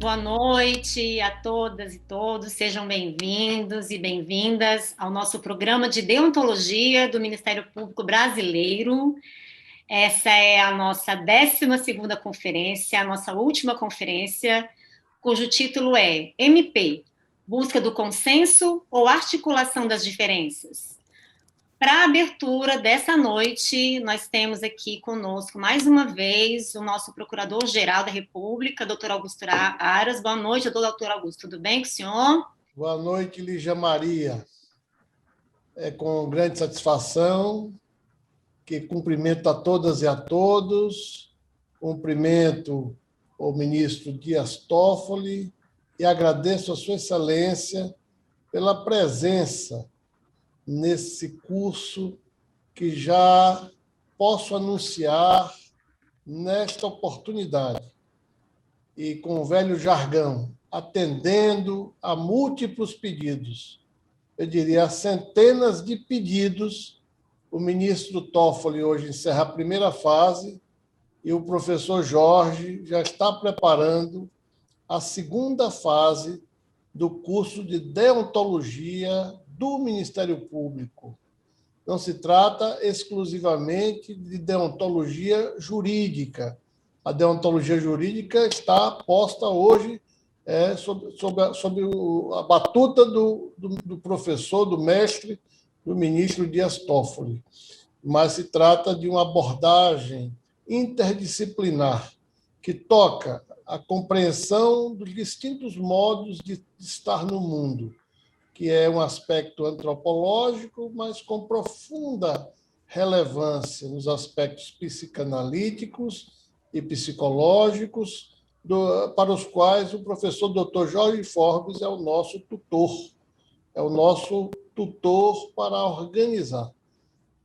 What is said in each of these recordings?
Boa noite a todas e todos, sejam bem-vindos e bem-vindas ao nosso programa de deontologia do Ministério Público Brasileiro. Essa é a nossa 12ª conferência, a nossa última conferência, cujo título é MP, Busca do Consenso ou Articulação das Diferenças? Para a abertura dessa noite, nós temos aqui conosco, mais uma vez, o nosso Procurador-Geral da República, doutor Augusto Aras. Boa noite, doutor Augusto. Tudo bem com o senhor? Boa noite, Lígia Maria. É com grande satisfação que cumprimento a todas e a todos, cumprimento o ministro Dias Toffoli e agradeço a Sua Excelência pela presença nesse curso que já posso anunciar nesta oportunidade. E com o velho jargão, atendendo a múltiplos pedidos, eu diria a centenas de pedidos, o ministro Toffoli hoje encerra a primeira fase e o professor Jorge já está preparando a segunda fase do curso de deontologia do Ministério Público. Não se trata exclusivamente de deontologia jurídica. A deontologia jurídica está posta hoje sob a batuta do professor, do mestre, do ministro Dias Toffoli. Mas se trata de uma abordagem interdisciplinar que toca a compreensão dos distintos modos de estar no mundo, que é um aspecto antropológico, mas com profunda relevância nos aspectos psicanalíticos e psicológicos, para os quais o professor Dr. Jorge Forbes é o nosso tutor para organizar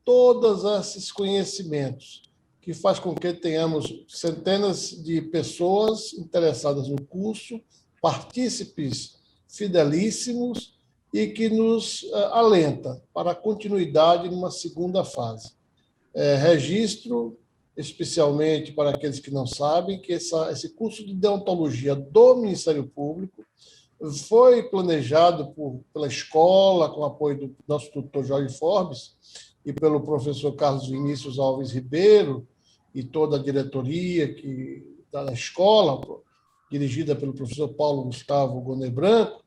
todos esses conhecimentos, que faz com que tenhamos centenas de pessoas interessadas no curso, partícipes fidelíssimos, e que nos alenta para a continuidade numa segunda fase. Registro, especialmente para aqueles que não sabem, que esse curso de deontologia do Ministério Público foi planejado pela escola, com o apoio do nosso tutor Jorge Forbes e pelo professor Carlos Vinícius Alves Ribeiro e toda a diretoria da escola, dirigida pelo professor Paulo Gustavo Gonet Branco,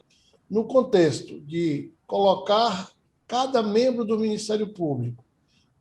no contexto de colocar cada membro do Ministério Público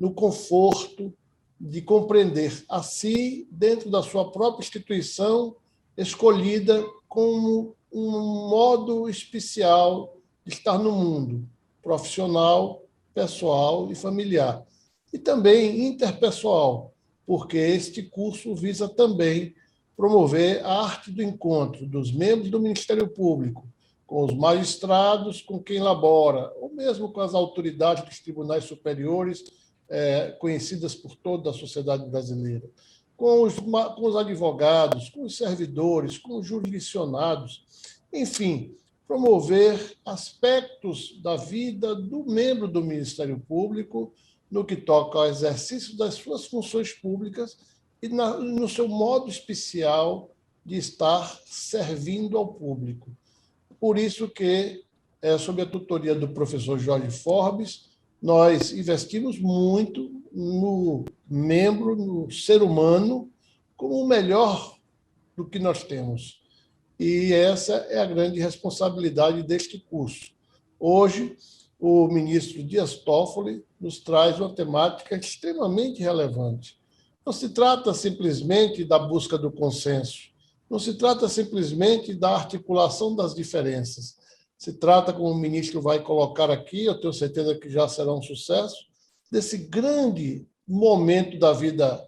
no conforto de compreender a si, dentro da sua própria instituição, escolhida como um modo especial de estar no mundo, profissional, pessoal e familiar. E também interpessoal, porque este curso visa também promover a arte do encontro dos membros do Ministério Público, com os magistrados, com quem labora, ou mesmo com as autoridades dos tribunais superiores, conhecidas por toda a sociedade brasileira, com os advogados, com os servidores, com os jurisdicionados, enfim, promover aspectos da vida do membro do Ministério Público no que toca ao exercício das suas funções públicas e no seu modo especial de estar servindo ao público. Por isso que, sob a tutoria do professor Jorge Forbes, nós investimos muito no membro, no ser humano, como o melhor do que nós temos. E essa é a grande responsabilidade deste curso. Hoje, o ministro Dias Toffoli nos traz uma temática extremamente relevante. Não se trata simplesmente da busca do consenso, não se trata simplesmente da articulação das diferenças. Se trata, como o ministro vai colocar aqui, eu tenho certeza que já será um sucesso, desse grande momento da vida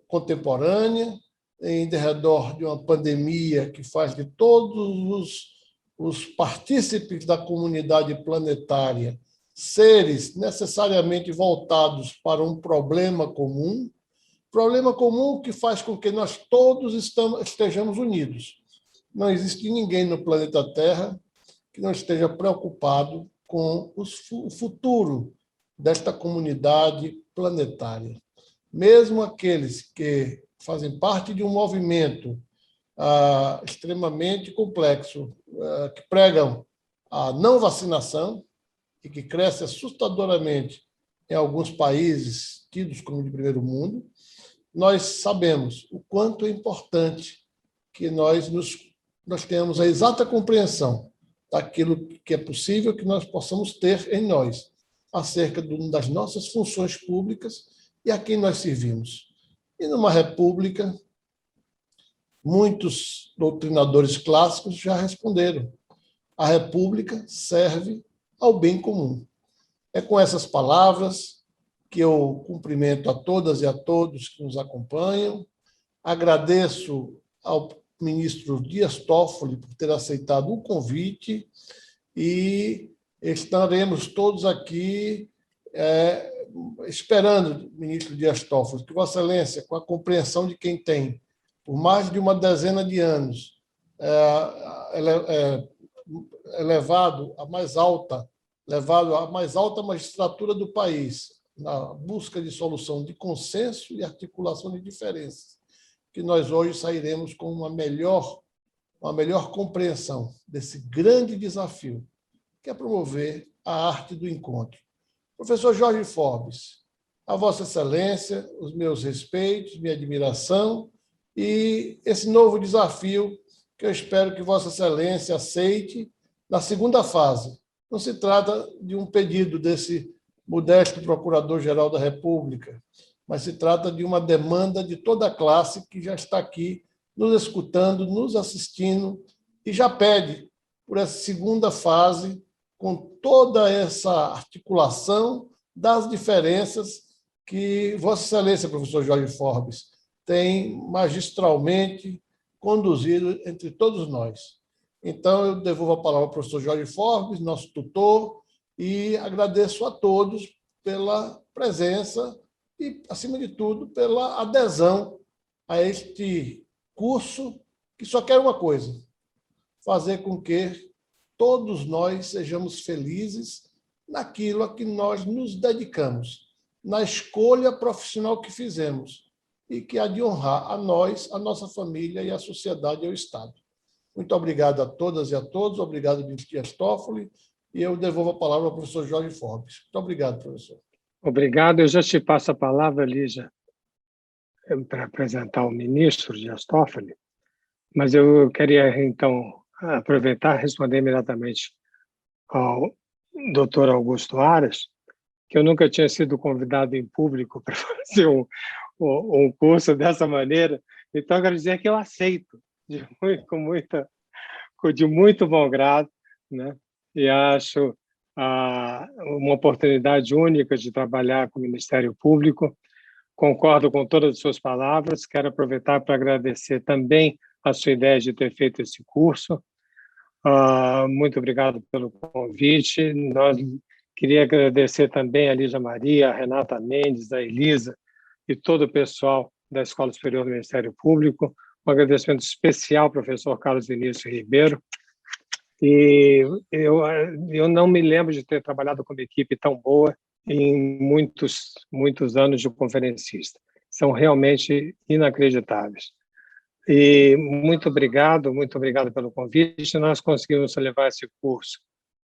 contemporânea, em derredor de uma pandemia que faz de todos os partícipes da comunidade planetária seres necessariamente voltados para um problema comum que faz com que nós todos estejamos unidos. Não existe ninguém no planeta Terra que não esteja preocupado com o futuro desta comunidade planetária. Mesmo aqueles que fazem parte de um movimento extremamente complexo, que pregam a não vacinação e que cresce assustadoramente em alguns países tidos como de primeiro mundo, nós sabemos o quanto é importante que nós tenhamos a exata compreensão daquilo que é possível que nós possamos ter em nós, acerca das nossas funções públicas e a quem nós servimos. E numa república, muitos doutrinadores clássicos já responderam: a república serve ao bem comum. É com essas palavras que eu cumprimento a todas e a todos que nos acompanham. Agradeço ao ministro Dias Toffoli por ter aceitado o convite e estaremos todos aqui esperando, ministro Dias Toffoli, que Vossa Excelência, com a compreensão de quem tem, por mais de uma dezena de anos, levado à mais alta magistratura do país, na busca de solução de consenso e articulação de diferenças, que nós hoje sairemos com uma melhor compreensão desse grande desafio, que é promover a arte do encontro. Professor Jorge Forbes, a Vossa Excelência, os meus respeitos, minha admiração e esse novo desafio que eu espero que Vossa Excelência aceite na segunda fase. Não se trata de um pedido desse modesto Procurador-Geral da República, mas se trata de uma demanda de toda a classe que já está aqui nos escutando, nos assistindo e já pede por essa segunda fase, com toda essa articulação das diferenças que Vossa Excelência, professor Jorge Forbes, tem magistralmente conduzido entre todos nós. Então, eu devolvo a palavra ao professor Jorge Forbes, nosso tutor, e agradeço a todos pela presença e, acima de tudo, pela adesão a este curso que só quer uma coisa: fazer com que todos nós sejamos felizes naquilo a que nós nos dedicamos, na escolha profissional que fizemos e que há de honrar a nós, a nossa família e a sociedade e o Estado. Muito obrigado a todas e a todos. Obrigado, ministro Dias Toffoli. E eu devolvo a palavra ao professor Jorge Forbes. Muito obrigado, professor. Obrigado. Eu já te passo a palavra, Lígia, para apresentar o ministro Dias Toffoli, mas eu queria, então, aproveitar e responder imediatamente ao doutor Augusto Aras, que eu nunca tinha sido convidado em público para fazer um curso dessa maneira, então eu quero dizer que eu aceito de muito bom grado, né? E acho uma oportunidade única de trabalhar com o Ministério Público. Concordo com todas as suas palavras, quero aproveitar para agradecer também a sua ideia de ter feito esse curso. Muito obrigado pelo convite. Queria agradecer também a Lígia Maria, a Renata Mendes, a Elisa e todo o pessoal da Escola Superior do Ministério Público. Um agradecimento especial ao professor Carlos Vinícius Ribeiro. E eu não me lembro de ter trabalhado com uma equipe tão boa em muitos anos de conferencista. São realmente inacreditáveis. E muito obrigado pelo convite. Nós conseguimos levar esse curso,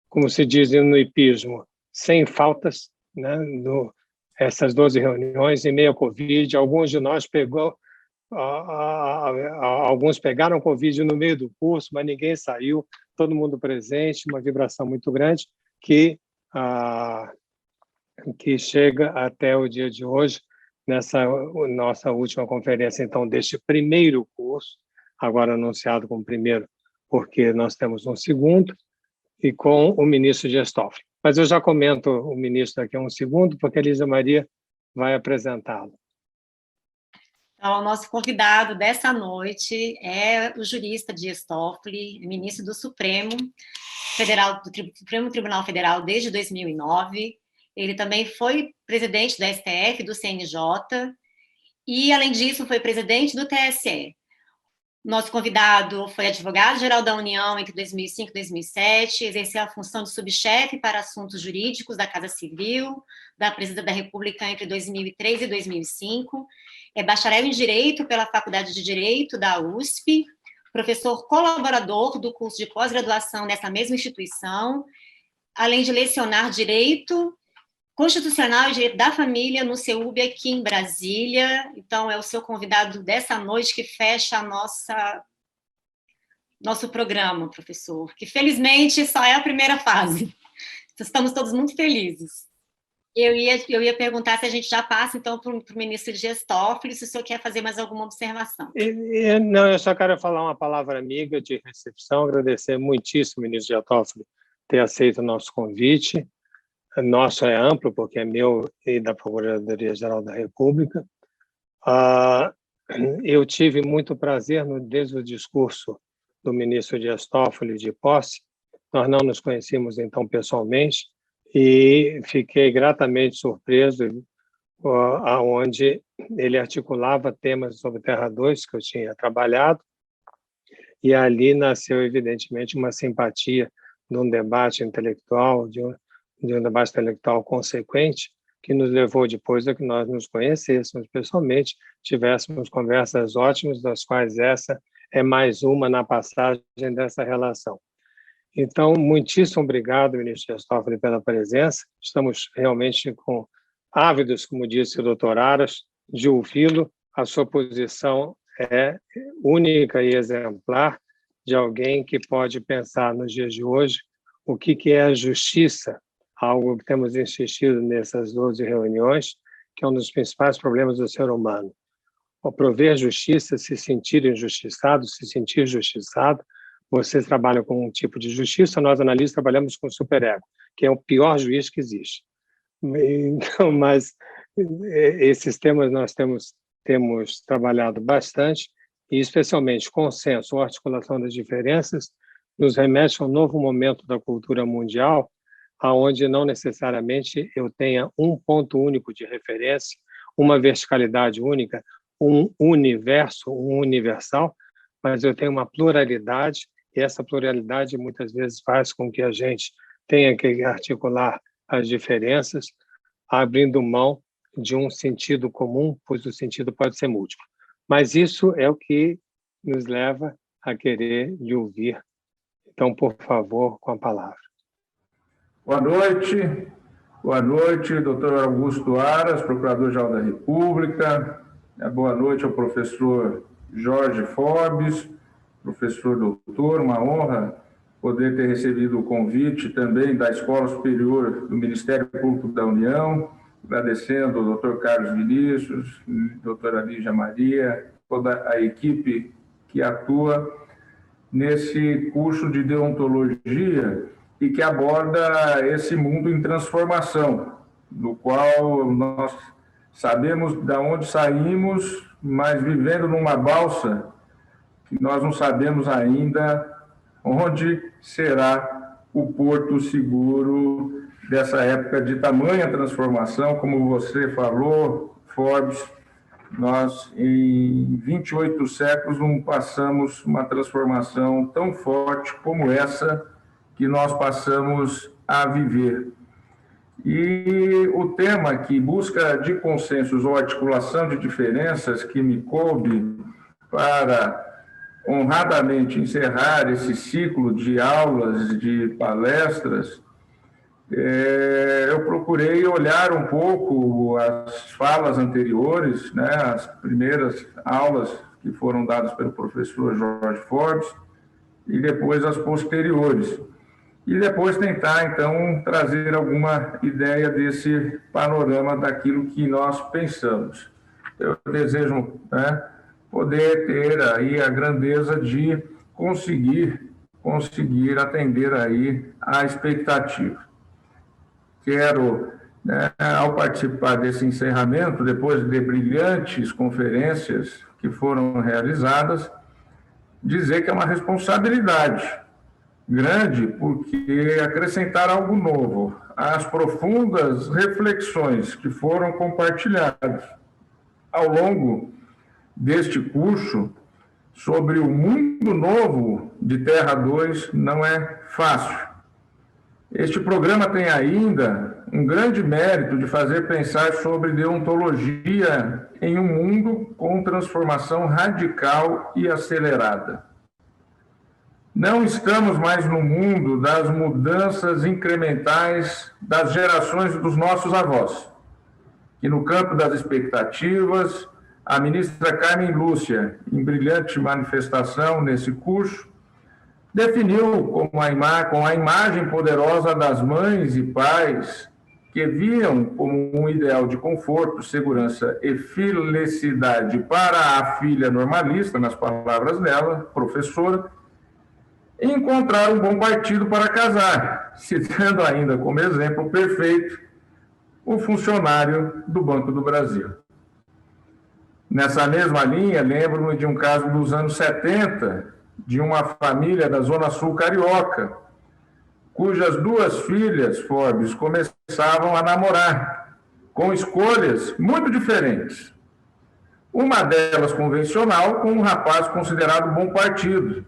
como se diz no hipismo, sem faltas, né? Essas 12 reuniões em meio à Covid. Alguns de nós alguns pegaram Covid no meio do curso, mas ninguém saiu, todo mundo presente, uma vibração muito grande que chega até o dia de hoje, nessa nossa última conferência, então, deste primeiro curso, agora anunciado como primeiro, porque nós temos um segundo, e com o ministro Dias Toffoli. Mas eu já comento o ministro daqui a um segundo, porque a Lígia Maria vai apresentá-lo. Então, o nosso convidado dessa noite é o jurista Dias Toffoli, ministro do Supremo Tribunal Federal desde 2009. Ele também foi presidente da STF, do CNJ, e, além disso, foi presidente do TSE. Nosso convidado foi advogado-geral da União entre 2005 e 2007, exerceu a função de subchefe para assuntos jurídicos da Casa Civil, da Presidência da República entre 2003 e 2005, é bacharel em Direito pela Faculdade de Direito da USP, professor colaborador do curso de pós-graduação nessa mesma instituição, além de lecionar Direito Constitucional e Direito da Família no CEUB aqui em Brasília. Então, é o seu convidado dessa noite que fecha nosso programa, professor, que felizmente só é a primeira fase. Estamos todos muito felizes. Eu ia perguntar se a gente já passa, então, para o ministro Dias Toffoli, se o senhor quer fazer mais alguma observação. Não, eu só quero falar uma palavra amiga de recepção, agradecer muitíssimo, ministro Dias Toffoli, ter aceito o nosso convite. Nosso é amplo, porque é meu e da Procuradoria-Geral da República. Eu tive muito prazer, desde o discurso do ministro Dias Toffoli de posse. Nós não nos conhecíamos, então, pessoalmente, e fiquei gratamente surpreso aonde ele articulava temas sobre Terra 2 que eu tinha trabalhado, e ali nasceu, evidentemente, uma simpatia de um debate intelectual, de um debate intelectual consequente, que nos levou depois a que nós nos conhecêssemos pessoalmente, tivéssemos conversas ótimas, das quais essa é mais uma na passagem dessa relação. Então, muitíssimo obrigado, ministro Dias Toffoli, pela presença. Estamos realmente ávidos, como disse o doutor Aras, de ouvi-lo. A sua posição é única e exemplar de alguém que pode pensar nos dias de hoje o que é a justiça, algo que temos insistido nessas 12 reuniões, que é um dos principais problemas do ser humano. O prover justiça, se sentir injustiçado, se sentir justiçado. Vocês trabalham com um tipo de justiça, nós analistas trabalhamos com o superego, que é o pior juiz que existe. Então, mas esses temas nós temos trabalhado bastante, e especialmente consenso ou articulação das diferenças, nos remete a um novo momento da cultura mundial, aonde não necessariamente eu tenha um ponto único de referência, uma verticalidade única, um universo, um universal, mas eu tenho uma pluralidade, e essa pluralidade muitas vezes faz com que a gente tenha que articular as diferenças, abrindo mão de um sentido comum, pois o sentido pode ser múltiplo. Mas isso é o que nos leva a querer lhe ouvir. Então, por favor, com a palavra. Boa noite, doutor Augusto Aras, Procurador-Geral da República. Boa noite ao professor Jorge Forbes, professor doutor, uma honra poder ter recebido o convite também da Escola Superior do Ministério Público da União, agradecendo ao doutor Carlos Vinícius, doutora Lígia Maria, toda a equipe que atua nesse curso de deontologia e que aborda esse mundo em transformação, no qual nós sabemos de onde saímos, mas vivendo numa balsa que nós não sabemos ainda onde será o porto seguro dessa época de tamanha transformação. Como você falou, Forbes, nós em 28 séculos não passamos uma transformação tão forte como essa que nós passamos a viver. E o tema que busca de consensos ou articulação de diferenças que me coube para honradamente encerrar esse ciclo de aulas, de palestras, eu procurei olhar um pouco as falas anteriores, né, as primeiras aulas que foram dadas pelo professor Jorge Forbes, e depois as posteriores. E depois tentar, então, trazer alguma ideia desse panorama daquilo que nós pensamos. Eu desejo, né, poder ter aí a grandeza de conseguir atender aí a expectativa. Quero, né, ao participar desse encerramento, depois de brilhantes conferências que foram realizadas, dizer que é uma responsabilidade grande, porque acrescentar algo novo às profundas reflexões que foram compartilhadas ao longo deste curso sobre o mundo novo de Terra 2 não é fácil. Este programa tem ainda um grande mérito de fazer pensar sobre deontologia em um mundo com transformação radical e acelerada. Não estamos mais no mundo das mudanças incrementais das gerações dos nossos avós, que no campo das expectativas, a ministra Carmen Lúcia, em brilhante manifestação nesse curso, definiu com a imagem poderosa das mães e pais que viam como um ideal de conforto, segurança e felicidade para a filha normalista, nas palavras dela, professora, encontrar um bom partido para casar, citando ainda como exemplo perfeito o funcionário do Banco do Brasil. Nessa mesma linha, lembro-me de um caso dos anos 70, de uma família da Zona Sul carioca, cujas duas filhas, Forbes, começavam a namorar, com escolhas muito diferentes. Uma delas convencional, com um rapaz considerado bom partido,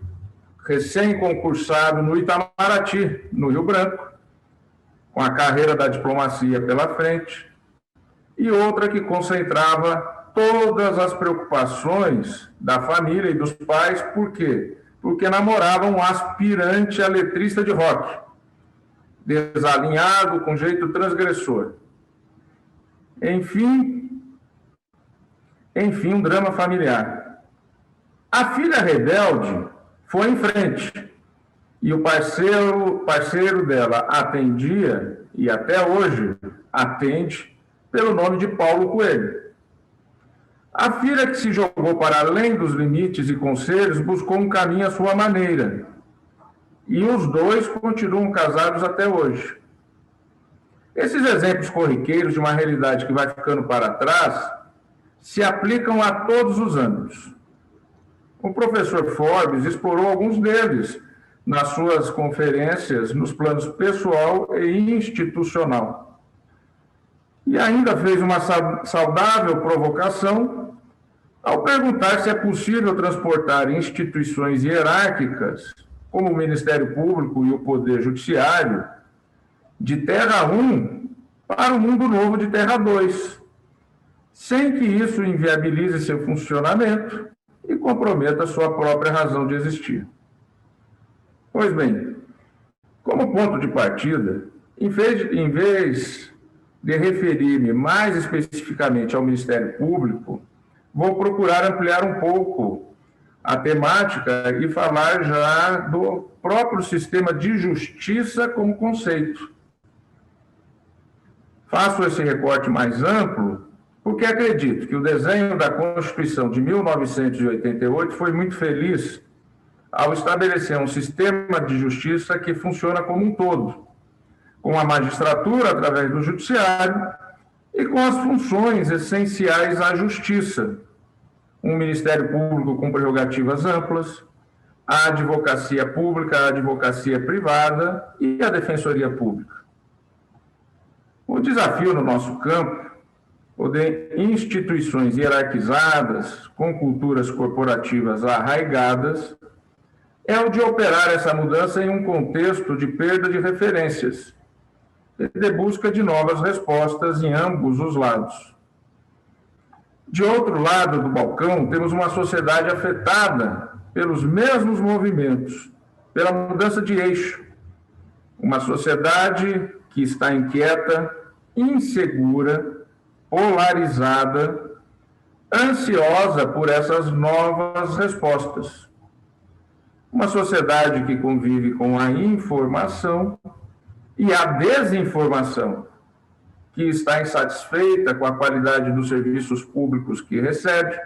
recém-concursado no Itamaraty, no Rio Branco, com a carreira da diplomacia pela frente, e outra que concentrava todas as preocupações da família e dos pais. Por quê? Porque namoravam um aspirante a letrista de rock, desalinhado, com jeito transgressor. Enfim, um drama familiar. A filha rebelde foi em frente, e o parceiro dela atendia, e até hoje atende, pelo nome de Paulo Coelho. A filha que se jogou para além dos limites e conselhos buscou um caminho à sua maneira. E os dois continuam casados até hoje. Esses exemplos corriqueiros de uma realidade que vai ficando para trás se aplicam a todos os âmbitos. O professor Forbes explorou alguns deles nas suas conferências nos planos pessoal e institucional. E ainda fez uma saudável provocação ao perguntar se é possível transportar instituições hierárquicas, como o Ministério Público e o Poder Judiciário, de Terra 1 para o mundo novo de Terra 2, sem que isso inviabilize seu funcionamento e comprometa sua própria razão de existir. Pois bem, como ponto de partida, em vez de referir-me mais especificamente ao Ministério Público, vou procurar ampliar um pouco a temática e falar já do próprio sistema de justiça como conceito. Faço esse recorte mais amplo porque acredito que o desenho da Constituição de 1988 foi muito feliz ao estabelecer um sistema de justiça que funciona como um todo, com a magistratura através do judiciário e com as funções essenciais à justiça, um Ministério Público com prerrogativas amplas, a advocacia pública, a advocacia privada e a defensoria pública. O desafio no nosso campo, o de instituições hierarquizadas, com culturas corporativas arraigadas, é o de operar essa mudança em um contexto de perda de referências e de busca de novas respostas em ambos os lados. De outro lado do balcão, temos uma sociedade afetada pelos mesmos movimentos, pela mudança de eixo. Uma sociedade que está inquieta, insegura, polarizada, ansiosa por essas novas respostas. Uma sociedade que convive com a informação e a desinformação, que está insatisfeita com a qualidade dos serviços públicos que recebe,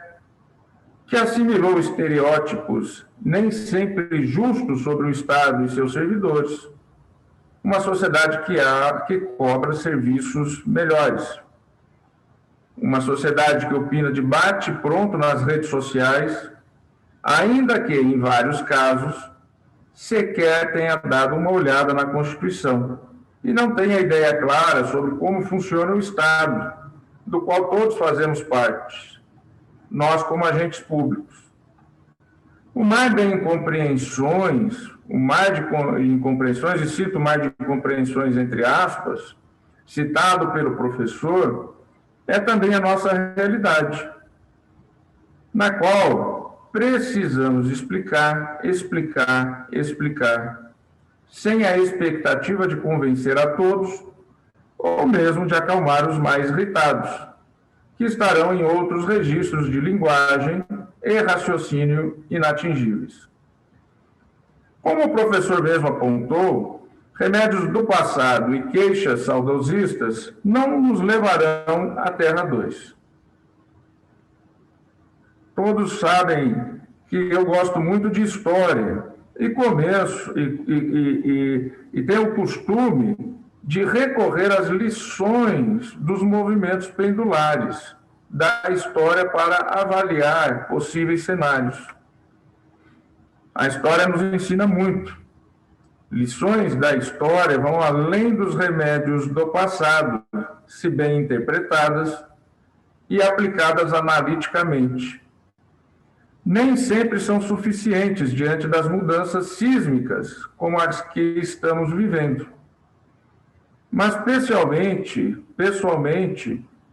que assimilou estereótipos nem sempre justos sobre o Estado e seus servidores, uma sociedade que cobra serviços melhores, uma sociedade que opina de bate-pronto nas redes sociais, ainda que, em vários casos, sequer tenha dado uma olhada na Constituição e não tenha ideia clara sobre como funciona o Estado, do qual todos fazemos parte, nós como agentes públicos. O mar de incompreensões, e cito o mar de incompreensões entre aspas, citado pelo professor, é também a nossa realidade, na qual precisamos explicar, sem a expectativa de convencer a todos, ou mesmo de acalmar os mais irritados, que estarão em outros registros de linguagem e raciocínio inatingíveis. Como o professor mesmo apontou, remédios do passado e queixas saudosistas não nos levarão à Terra 2. Todos sabem que eu gosto muito de história e tenho o costume de recorrer às lições dos movimentos pendulares da história para avaliar possíveis cenários. A história nos ensina muito. Lições da história vão além dos remédios do passado, se bem interpretadas e aplicadas analiticamente. Nem sempre são suficientes diante das mudanças sísmicas como as que estamos vivendo. Mas, pessoalmente,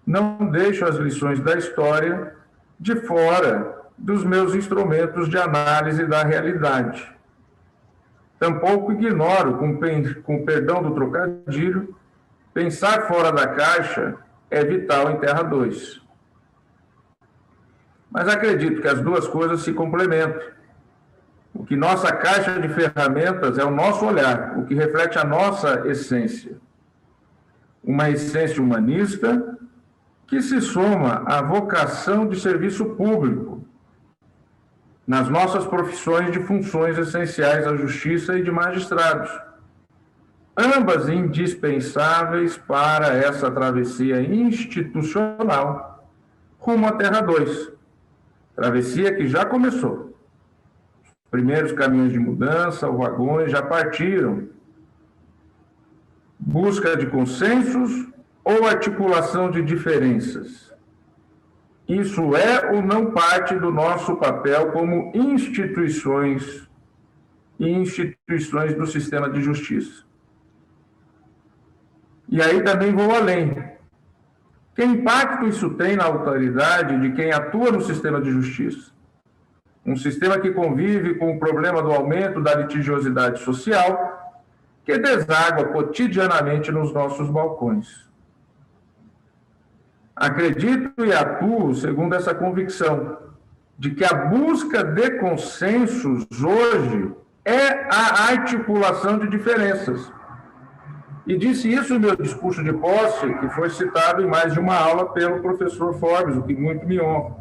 não deixo as lições da história de fora dos meus instrumentos de análise da realidade. Tampouco ignoro, com perdão do trocadilho, pensar fora da caixa é vital em Terra 2. Mas acredito que as duas coisas se complementam. O que nossa caixa de ferramentas é o nosso olhar, o que reflete a nossa essência. Uma essência humanista que se soma à vocação de serviço público nas nossas profissões de funções essenciais à justiça e de magistrados, ambas indispensáveis para essa travessia institucional rumo à Terra 2, travessia que já começou. Os primeiros caminhos de mudança, os vagões já partiram. Busca de consensos ou articulação de diferenças? Isso é ou não parte do nosso papel como instituições do sistema de justiça? E aí também vou além. Que impacto isso tem na autoridade de quem atua no sistema de justiça? Um sistema que convive com o problema do aumento da litigiosidade social, que deságua cotidianamente nos nossos balcões. Acredito e atuo segundo essa convicção de que a busca de consensos hoje é a articulação de diferenças. E disse isso no meu discurso de posse, que foi citado em mais de uma aula pelo professor Forbes, o que muito me honra.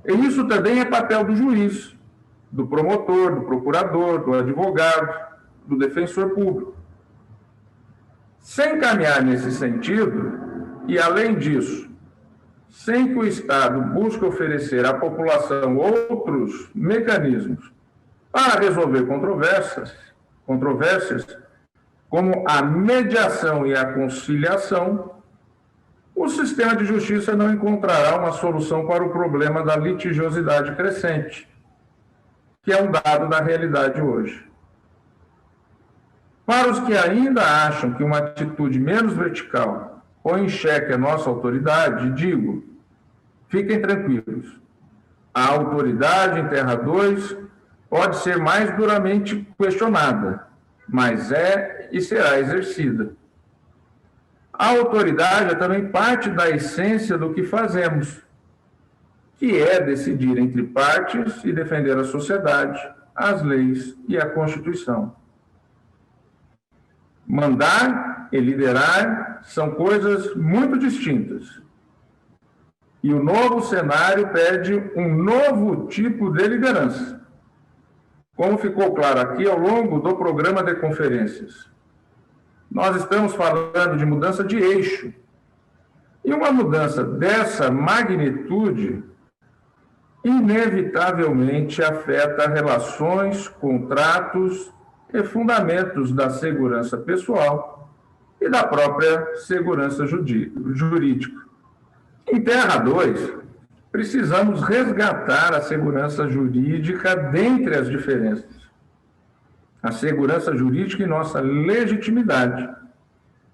E isso também é papel do juiz, do promotor, do procurador, do advogado, do defensor público. Sem caminhar nesse sentido, e além disso, sem que o Estado busque oferecer à população outros mecanismos para resolver controvérsias, como a mediação e a conciliação, o sistema de justiça não encontrará uma solução para o problema da litigiosidade crescente, que é um dado da realidade hoje. Para os que ainda acham que uma atitude menos vertical põe em xeque a nossa autoridade, digo, fiquem tranquilos. A autoridade em Terra 2 pode ser mais duramente questionada, mas é e será exercida. A autoridade é também parte da essência do que fazemos, que é decidir entre partes e defender a sociedade, as leis e a Constituição. Mandar e liderar são coisas muito distintas. E o novo cenário pede um novo tipo de liderança. Como ficou claro aqui ao longo do programa de conferências, nós estamos falando de mudança de eixo. E uma mudança dessa magnitude inevitavelmente afeta relações, contratos e fundamentos da segurança pessoal e da própria segurança jurídica. Em Terra 2, precisamos resgatar a segurança jurídica dentre as diferenças. A segurança jurídica e nossa legitimidade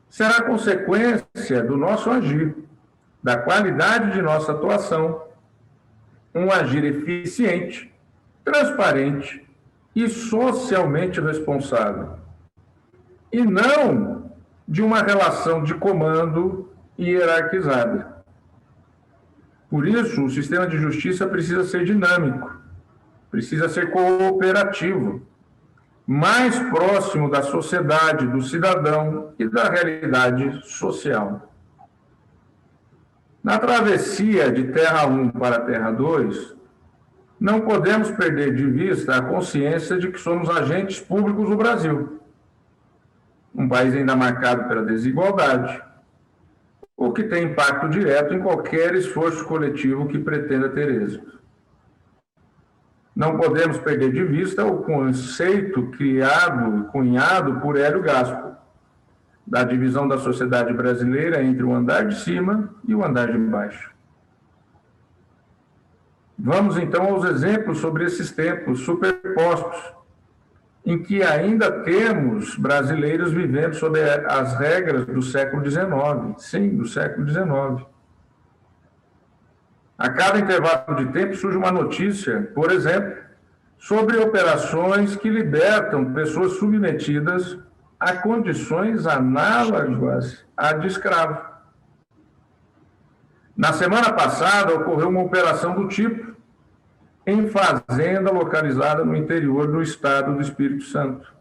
será consequência do nosso agir, da qualidade de nossa atuação um agir eficiente, transparente e socialmente responsável, e não de uma relação de comando hierarquizada. Por isso, o sistema de justiça precisa ser dinâmico, precisa ser cooperativo, mais próximo da sociedade, do cidadão e da realidade social. Na travessia de Terra 1 para Terra 2, não podemos perder de vista a consciência de que somos agentes públicos do Brasil, um país ainda marcado pela desigualdade, o que tem impacto direto em qualquer esforço coletivo que pretenda ter êxito. Não podemos perder de vista o conceito cunhado por Hélio Gaspar, da divisão da sociedade brasileira entre o andar de cima e o andar de baixo. Vamos, então, aos exemplos sobre esses tempos superpostos, em que ainda temos brasileiros vivendo sob as regras do século XIX, sim, do século XIX. A cada intervalo de tempo surge uma notícia, por exemplo, sobre operações que libertam pessoas submetidas a condições análogas à de escravo. Na semana passada, ocorreu uma operação do tipo em fazenda localizada no interior do estado do Espírito Santo.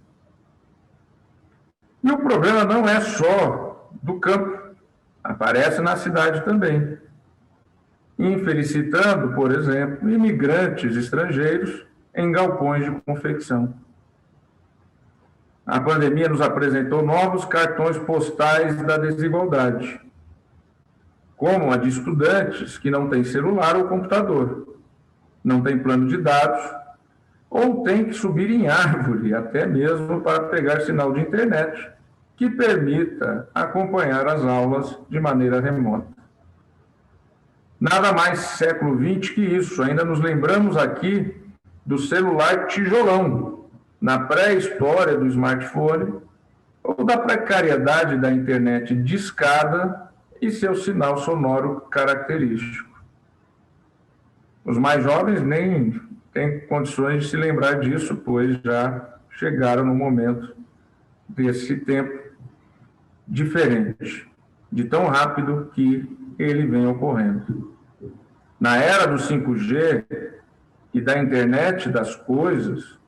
E o problema não é só do campo, aparece na cidade também, infelicitando, por exemplo, imigrantes estrangeiros em galpões de confecção. A pandemia nos apresentou novos cartões postais da desigualdade, como a de estudantes que não têm celular ou computador, não têm plano de dados, ou têm que subir em árvore, até mesmo para pegar sinal de internet, que permita acompanhar as aulas de maneira remota. Nada mais século XX que isso. Ainda nos lembramos aqui do celular tijolão, na pré-história do smartphone, ou da precariedade da internet discada e seu sinal sonoro característico. Os mais jovens nem têm condições de se lembrar disso, pois já chegaram no momento desse tempo diferente, de tão rápido que ele vem ocorrendo. Na era do 5G e da internet das coisas,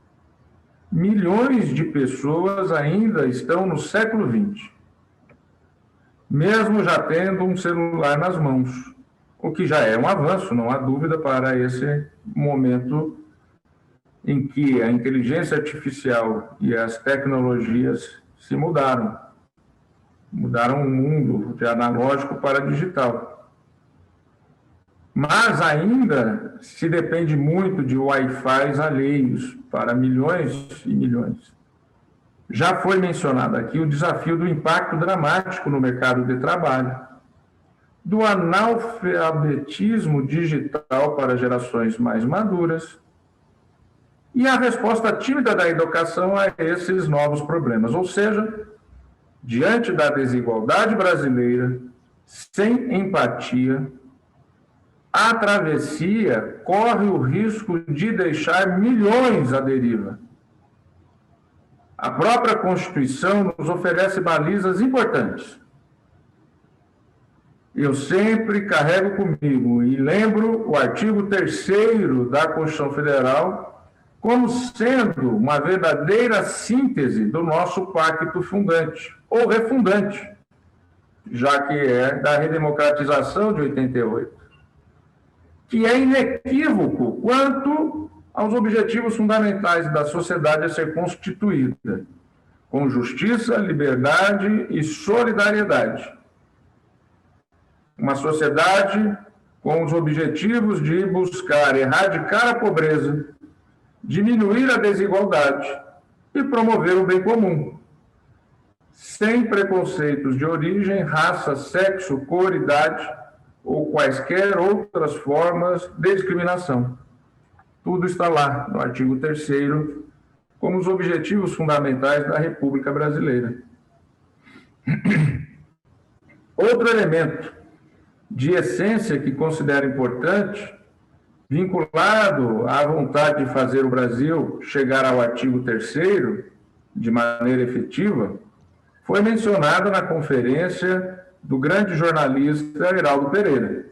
milhões de pessoas ainda estão no século XX, mesmo já tendo um celular nas mãos, o que já é um avanço, não há dúvida, para esse momento em que a inteligência artificial e as tecnologias se mudaram o mundo de analógico para digital. Mas ainda se depende muito de Wi-Fi alheios para milhões e milhões. Já foi mencionado aqui o desafio do impacto dramático no mercado de trabalho, do analfabetismo digital para gerações mais maduras e a resposta tímida da educação a esses novos problemas. Ou seja, diante da desigualdade brasileira, sem empatia, a travessia corre o risco de deixar milhões à deriva. A própria Constituição nos oferece balizas importantes. Eu sempre carrego comigo e lembro o artigo 3º da Constituição Federal como sendo uma verdadeira síntese do nosso pacto fundante, ou refundante, já que é da redemocratização de 88, que é inequívoco quanto aos objetivos fundamentais da sociedade a ser constituída, com justiça, liberdade e solidariedade. Uma sociedade com os objetivos de buscar erradicar a pobreza, diminuir a desigualdade e promover o bem comum, sem preconceitos de origem, raça, sexo, cor, idade ou quaisquer outras formas de discriminação. Tudo está lá no artigo 3º, como os objetivos fundamentais da República Brasileira. Outro elemento de essência que considero importante vinculado à vontade de fazer o Brasil chegar ao artigo 3º de maneira efetiva, foi mencionada na conferência do grande jornalista Heraldo Pereira.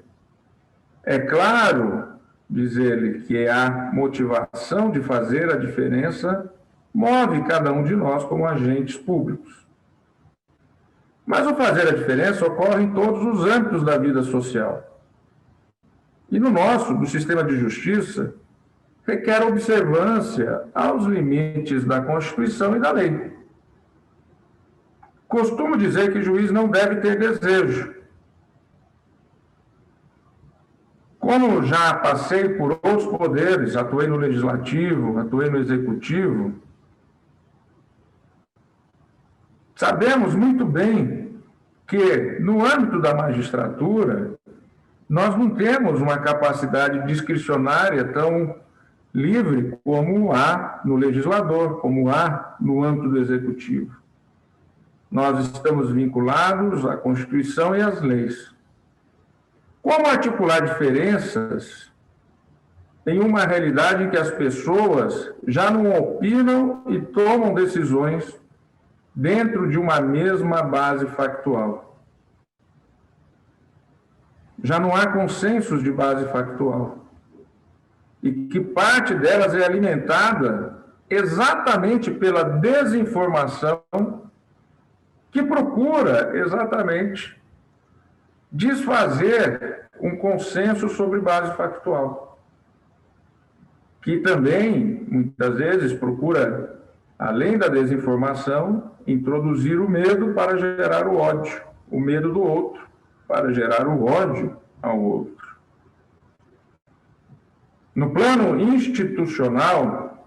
É claro, diz ele, que a motivação de fazer a diferença move cada um de nós como agentes públicos. Mas o fazer a diferença ocorre em todos os âmbitos da vida social. E no nosso, do sistema de justiça, requer observância aos limites da Constituição e da lei. Costumo dizer que o juiz não deve ter desejo. Como já passei por outros poderes, atuei no legislativo, atuei no executivo, sabemos muito bem que, no âmbito da magistratura, nós não temos uma capacidade discricionária tão livre como há no legislador, como há no âmbito do executivo. Nós estamos vinculados à Constituição e às leis. Como articular diferenças em uma realidade em que as pessoas já não opinam e tomam decisões dentro de uma mesma base factual? Já não há consensos de base factual. E que parte delas é alimentada exatamente pela desinformação que procura exatamente desfazer um consenso sobre base factual, que também, muitas vezes, procura, além da desinformação, introduzir o medo para gerar o ódio, o medo do outro para gerar o ódio ao outro. No plano institucional,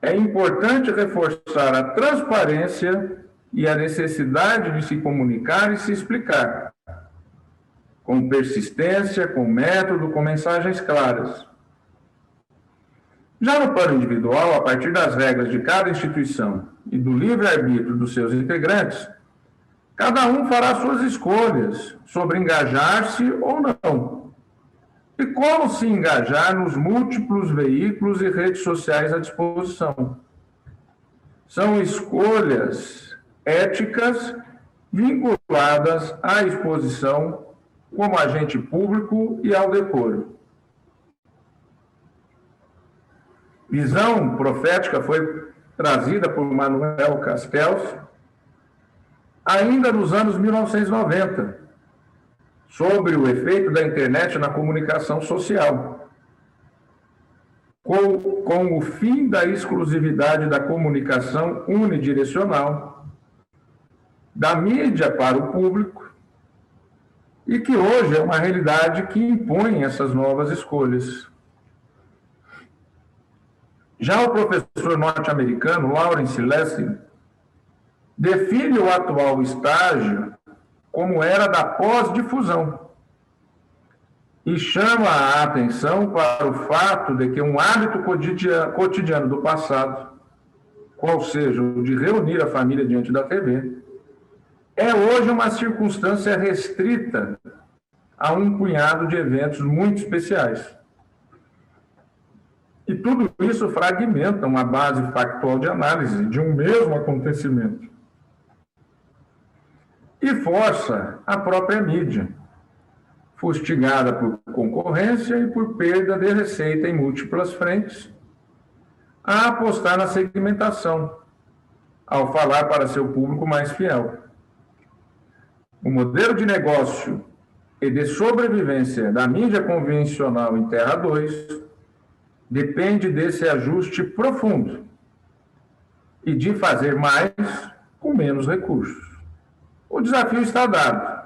é importante reforçar a transparência e a necessidade de se comunicar e se explicar, com persistência, com método, com mensagens claras. Já no plano individual, a partir das regras de cada instituição e do livre-arbítrio dos seus integrantes, cada um fará suas escolhas sobre engajar-se ou não. E como se engajar nos múltiplos veículos e redes sociais à disposição. São escolhas éticas vinculadas à exposição como agente público e ao decoro. Visão profética foi trazida por Manuel Castells ainda nos anos 1990, sobre o efeito da internet na comunicação social, com o fim da exclusividade da comunicação unidirecional, da mídia para o público, e que hoje é uma realidade que impõe essas novas escolhas. Já o professor norte-americano Lawrence Lessig define o atual estágio como era da pós-difusão e chama a atenção para o fato de que um hábito cotidiano do passado, qual seja o de reunir a família diante da TV, é hoje uma circunstância restrita a um punhado de eventos muito especiais. E tudo isso fragmenta uma base factual de análise de um mesmo acontecimento. E força a própria mídia, fustigada por concorrência e por perda de receita em múltiplas frentes, a apostar na segmentação, ao falar para seu público mais fiel. O modelo de negócio e de sobrevivência da mídia convencional em Terra 2 depende desse ajuste profundo e de fazer mais com menos recursos. O desafio está dado.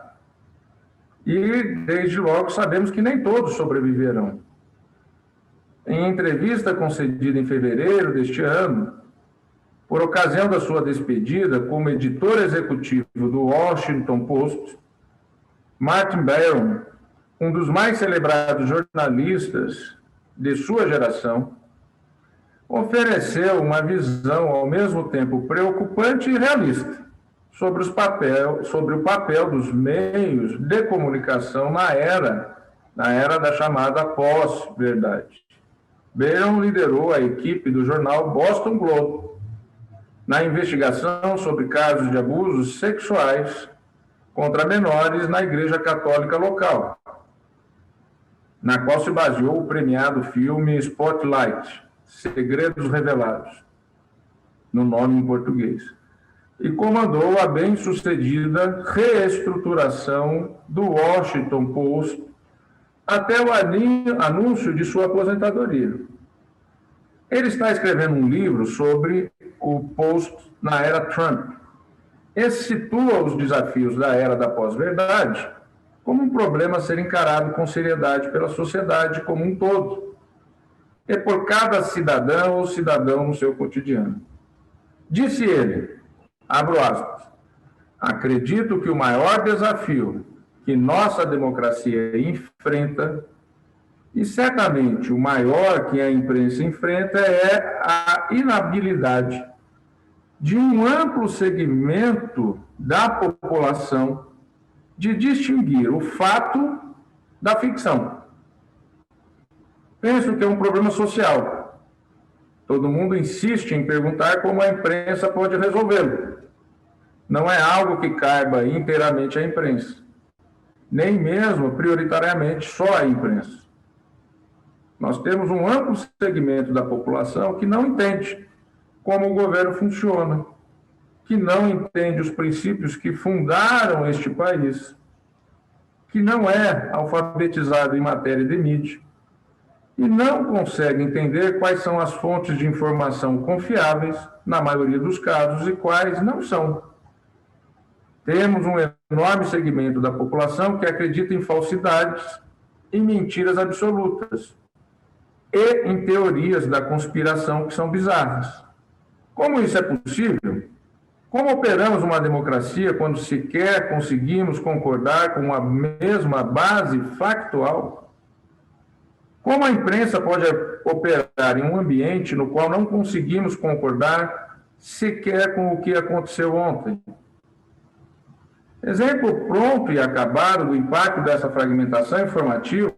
E, desde logo, sabemos que nem todos sobreviverão. Em entrevista concedida em fevereiro deste ano, por ocasião da sua despedida como editor executivo do Washington Post, Martin Barron, um dos mais celebrados jornalistas de sua geração, ofereceu uma visão ao mesmo tempo preocupante e realista sobre o papel dos meios de comunicação na era na era da chamada pós-verdade. Bannon liderou a equipe do jornal Boston Globe na investigação sobre casos de abusos sexuais contra menores na Igreja Católica local, na qual se baseou o premiado filme Spotlight, Segredos Revelados, no nome em português, e comandou a bem-sucedida reestruturação do Washington Post até o anúncio de sua aposentadoria. Ele está escrevendo um livro sobre o Post na era Trump. Esse situa os desafios da era da pós-verdade como um problema a ser encarado com seriedade pela sociedade como um todo, e por cada cidadão ou cidadão no seu cotidiano. Disse ele, abro aspas, acredito que o maior desafio que nossa democracia enfrenta, e certamente o maior que a imprensa enfrenta, é a inabilidade de um amplo segmento da população de distinguir o fato da ficção. Penso que é um problema social. Todo mundo insiste em perguntar como a imprensa pode resolvê-lo. Não é algo que caiba inteiramente à imprensa, nem mesmo prioritariamente só à imprensa. Nós temos um amplo segmento da população que não entende como o governo funciona, que não entende os princípios que fundaram este país, que não é alfabetizado em matéria de mídia e não consegue entender quais são as fontes de informação confiáveis, na maioria dos casos, e quais não são. Temos um enorme segmento da população que acredita em falsidades e mentiras absolutas e em teorias da conspiração que são bizarras. Como isso é possível? Como operamos uma democracia quando sequer conseguimos concordar com a mesma base factual? Como a imprensa pode operar em um ambiente no qual não conseguimos concordar sequer com o que aconteceu ontem? Exemplo pronto e acabado do impacto dessa fragmentação informativa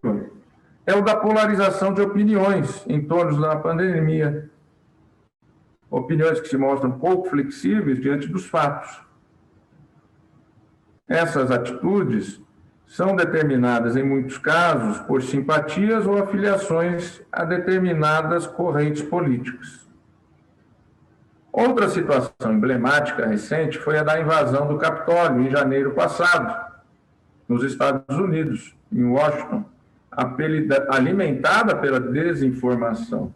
é o da polarização de opiniões em torno da pandemia. Opiniões que se mostram pouco flexíveis diante dos fatos. Essas atitudes são determinadas, em muitos casos, por simpatias ou afiliações a determinadas correntes políticas. Outra situação emblemática recente foi a da invasão do Capitólio, em janeiro passado, nos Estados Unidos, em Washington, alimentada pela desinformação,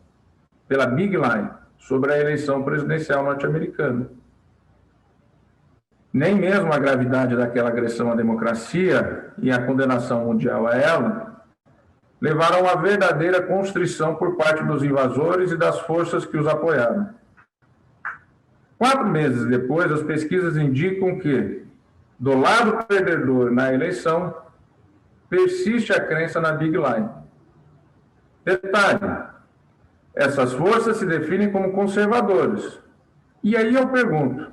pela Big Lie, sobre a eleição presidencial norte-americana. Nem mesmo a gravidade daquela agressão à democracia e a condenação mundial a ela levaram a uma verdadeira constrição por parte dos invasores e das forças que os apoiaram. 4 meses depois, as pesquisas indicam que, do lado perdedor na eleição, persiste a crença na Big Lie. Detalhe, essas forças se definem como conservadores. E aí eu pergunto,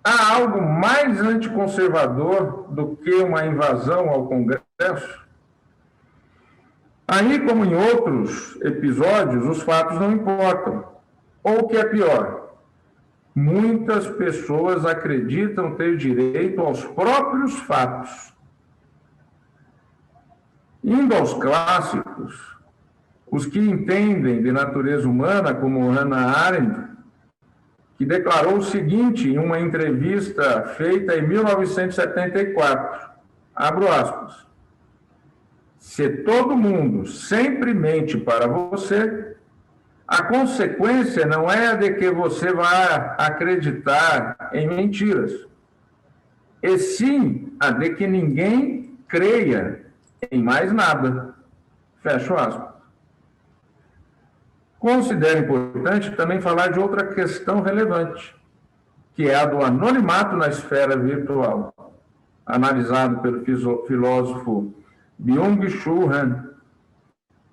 há algo mais anticonservador do que uma invasão ao Congresso? Aí, como em outros episódios, os fatos não importam. Ou o que é pior, muitas pessoas acreditam ter direito aos próprios fatos. Indo aos clássicos, os que entendem de natureza humana, como Hannah Arendt, que declarou o seguinte em uma entrevista feita em 1974, abro aspas, se todo mundo sempre mente para você, a consequência não é a de que você vai acreditar em mentiras, e sim a de que ninguém creia em mais nada. Fecho aspas. Considero importante também falar de outra questão relevante, que é a do anonimato na esfera virtual, analisado pelo filósofo Byung-Chul Han,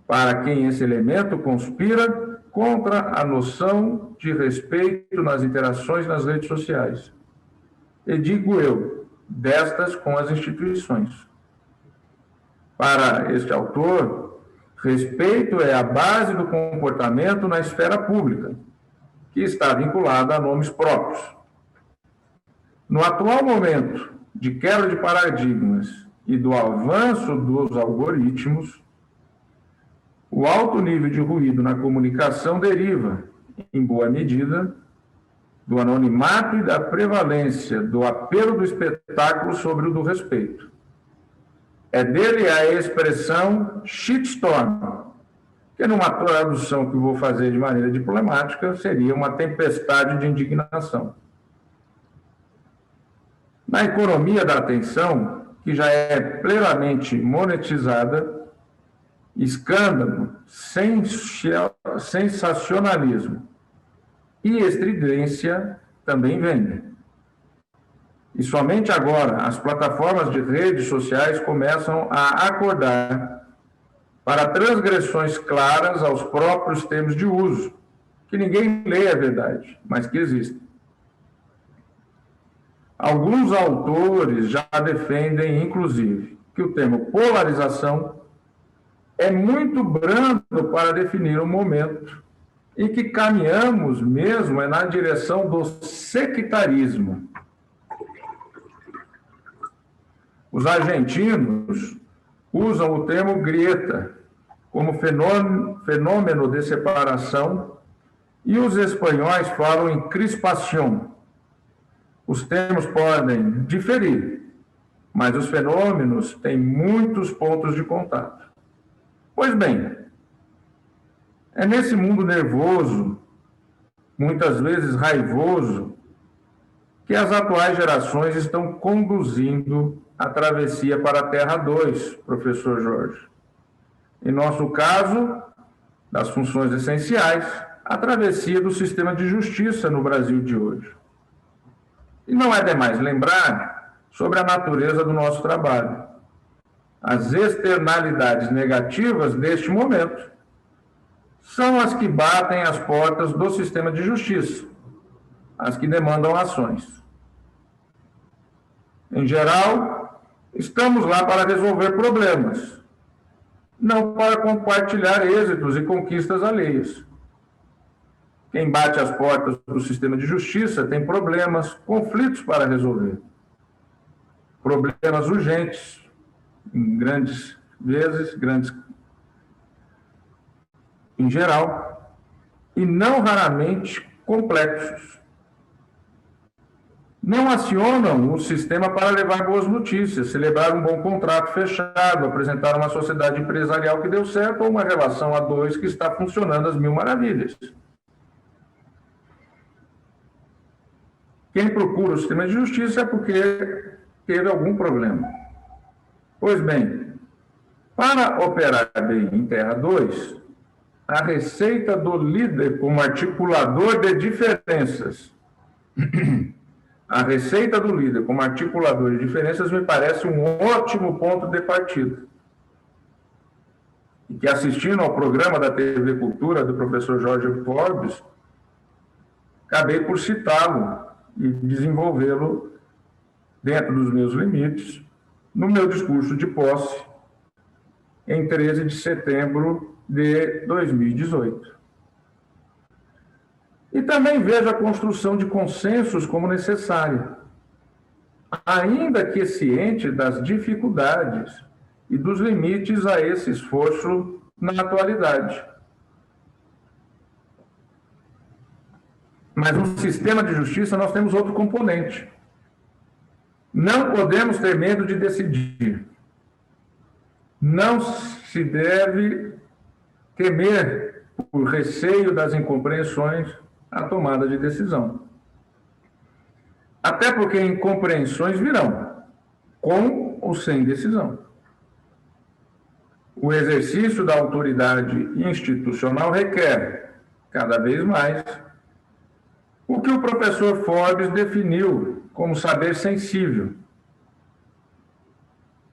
para quem esse elemento conspira contra a noção de respeito nas interações nas redes sociais. E digo eu, destas com as instituições. Para este autor, respeito é a base do comportamento na esfera pública, que está vinculada a nomes próprios. No atual momento de quebra de paradigmas e do avanço dos algoritmos, o alto nível de ruído na comunicação deriva, em boa medida, do anonimato e da prevalência do apelo do espetáculo sobre o do respeito. É dele a expressão shitstorm, que numa tradução que eu vou fazer de maneira diplomática, seria uma tempestade de indignação. Na economia da atenção, que já é plenamente monetizada, escândalo, sensacionalismo e estridência também vêm. E somente agora as plataformas de redes sociais começam a acordar para transgressões claras aos próprios termos de uso, que ninguém lê a verdade, mas que existem. Alguns autores já defendem, inclusive, que o termo polarização é muito brando para definir o momento em que caminhamos mesmo na direção do sectarismo. Os argentinos usam o termo grieta como fenômeno de separação e os espanhóis falam em crispação. Os termos podem diferir, mas os fenômenos têm muitos pontos de contato. Pois bem, é nesse mundo nervoso, muitas vezes raivoso, que as atuais gerações estão conduzindo a travessia para a Terra 2, professor Jorge. Em nosso caso, das funções essenciais, a travessia do sistema de justiça no Brasil de hoje. E não é demais lembrar sobre a natureza do nosso trabalho. As externalidades negativas deste momento são as que batem as portas do sistema de justiça, as que demandam ações. Em geral, estamos lá para resolver problemas, não para compartilhar êxitos e conquistas alheias. Quem bate as portas do sistema de justiça tem problemas, conflitos para resolver. Problemas urgentes, grandes vezes, em geral, e não raramente complexos. Não acionam o sistema para levar boas notícias, celebrar um bom contrato fechado, apresentar uma sociedade empresarial que deu certo ou uma relação a dois que está funcionando às mil maravilhas. Quem procura o sistema de justiça é porque teve algum problema. Pois bem, para operar bem em Terra 2, a receita do líder como articulador de diferenças, a receita do líder como articulador de diferenças me parece um ótimo ponto de partida. E que assistindo ao programa da TV Cultura do professor Jorge Forbes, acabei por citá-lo e desenvolvê-lo dentro dos meus limites no meu discurso de posse em 13 de setembro de 2018. E também vejo a construção de consensos como necessária, ainda que ciente das dificuldades e dos limites a esse esforço na atualidade. Mas no sistema de justiça nós temos outro componente. Não podemos ter medo de decidir. Não se deve temer, por receio das incompreensões, a tomada de decisão. Até porque incompreensões virão, com ou sem decisão. O exercício da autoridade institucional requer, cada vez mais, o que o professor Forbes definiu como saber sensível.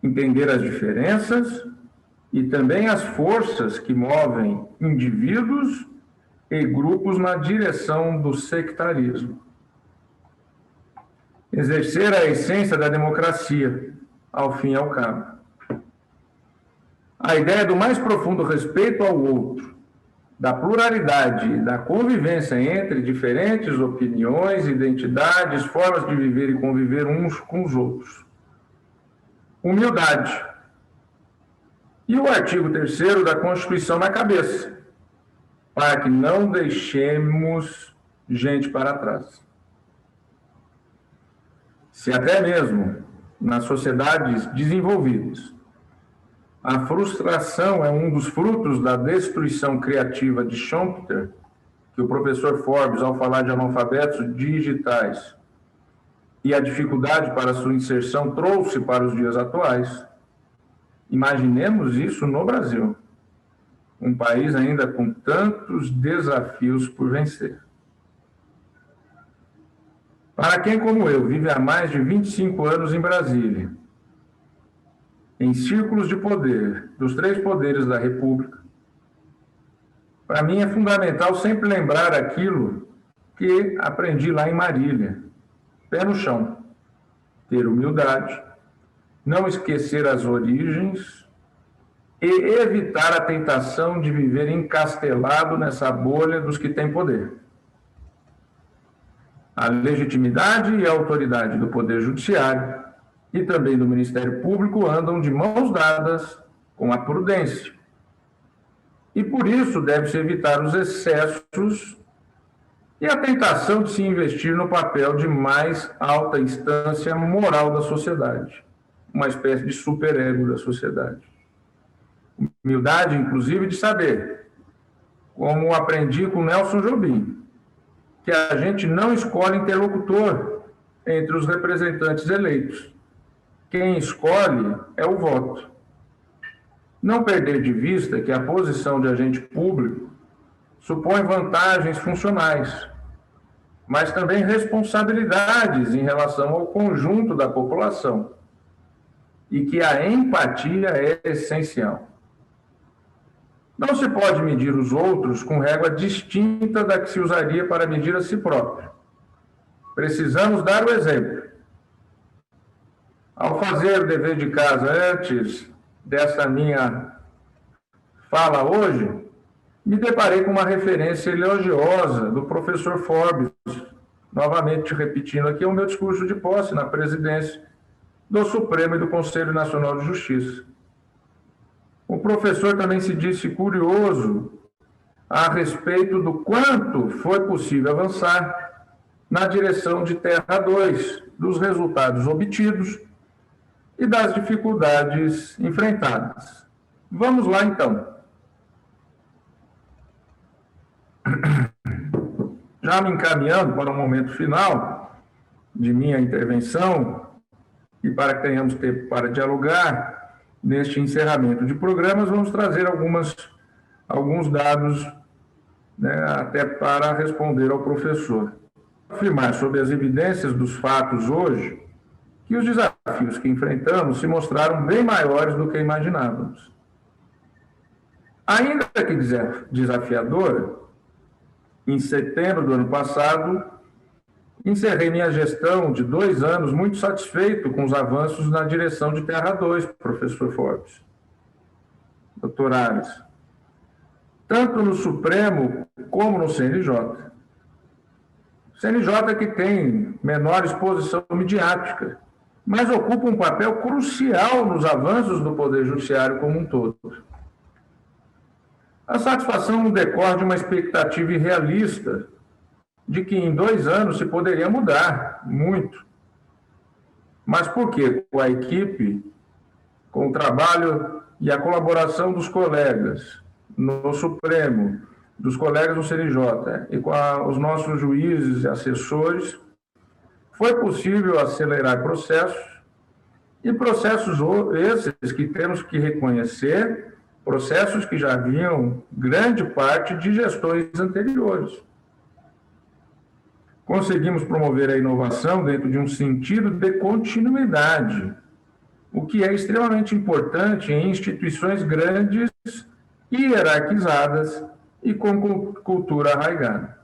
Entender as diferenças e também as forças que movem indivíduos e grupos na direção do sectarismo. Exercer a essência da democracia, ao fim e ao cabo. a ideia do mais profundo respeito ao outro, da pluralidade, da convivência entre diferentes opiniões, identidades, formas de viver e conviver uns com os outros. Humildade. E o artigo 3º da Constituição na cabeça, para que não deixemos gente para trás. Se até mesmo nas sociedades desenvolvidas a frustração é um dos frutos da destruição criativa de Schumpeter, que o professor Forbes, ao falar de analfabetos digitais e a dificuldade para sua inserção, trouxe para os dias atuais, imaginemos isso no Brasil, um país ainda com tantos desafios por vencer. Para quem, como eu, vive há mais de 25 anos em Brasília, em círculos de poder, dos 3 poderes da República, para mim é fundamental sempre lembrar aquilo que aprendi lá em Marília. Pé no chão, ter humildade, não esquecer as origens e evitar a tentação de viver encastelado nessa bolha dos que têm poder. A legitimidade e a autoridade do Poder Judiciário e também do Ministério Público andam de mãos dadas com a prudência. E por isso deve-se evitar os excessos e a tentação de se investir no papel de mais alta instância moral da sociedade, uma espécie de superego da sociedade. Humildade, inclusive, de saber, como aprendi com Nelson Jobim, que a gente não escolhe interlocutor entre os representantes eleitos. Quem escolhe é o voto. Não perder de vista que a posição de agente público supõe vantagens funcionais, mas também responsabilidades em relação ao conjunto da população, e que a empatia é essencial. Não se pode medir os outros com régua distinta da que se usaria para medir a si próprio. Precisamos dar o exemplo. Ao fazer o dever de casa antes dessa minha fala hoje, me deparei com uma referência elogiosa do professor Forbes, novamente repetindo aqui o meu discurso de posse na presidência do Supremo e do Conselho Nacional de Justiça. O professor também se disse curioso a respeito do quanto foi possível avançar na direção de Terra 2, dos resultados obtidos e das dificuldades enfrentadas. Vamos lá, então. Já me encaminhando para o momento final de minha intervenção e para que tenhamos tempo para dialogar, neste encerramento de programas, vamos trazer alguns dados, né, até para responder ao professor. Afirmar sobre as evidências dos fatos hoje que os desafios que enfrentamos se mostraram bem maiores do que imaginávamos. Ainda que desafiador, em setembro do ano passado, encerrei minha gestão de 2 anos muito satisfeito com os avanços na direção de Terra 2, professor Forbes, doutor Ares, tanto no Supremo como no CNJ. CNJ que tem menor exposição midiática, mas ocupa um papel crucial nos avanços do Poder Judiciário como um todo. A satisfação decorre de uma expectativa irrealista de que em 2 anos se poderia mudar muito. Mas por quê? Com a equipe, com o trabalho e a colaboração dos colegas no Supremo, dos colegas do CNJ e com os nossos juízes e assessores, foi possível acelerar processos, e processos esses que temos que reconhecer, processos que já haviam grande parte de gestões anteriores. Conseguimos promover a inovação dentro de um sentido de continuidade, o que é extremamente importante em instituições grandes, hierarquizadas e com cultura arraigada.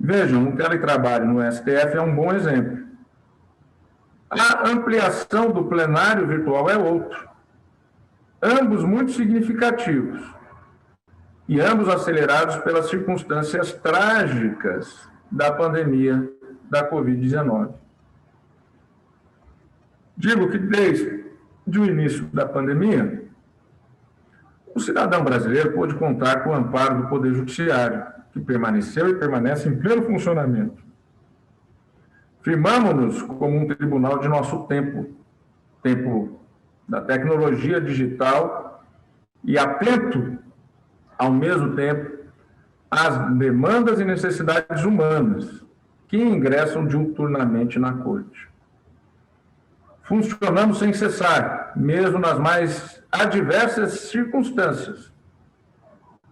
Vejam, o teletrabalho no STF é um bom exemplo. A ampliação do plenário virtual é outro. ambos muito significativos e ambos acelerados pelas circunstâncias trágicas da pandemia da Covid-19. Digo que desde o início da pandemia, o cidadão brasileiro pôde contar com o amparo do Poder Judiciário, que permaneceu e permanece em pleno funcionamento. Firmamos-nos como um tribunal de nosso tempo da tecnologia digital e atento, ao mesmo tempo, às demandas e necessidades humanas que ingressam diuturnamente na Corte. Funcionamos sem cessar, mesmo nas mais adversas circunstâncias,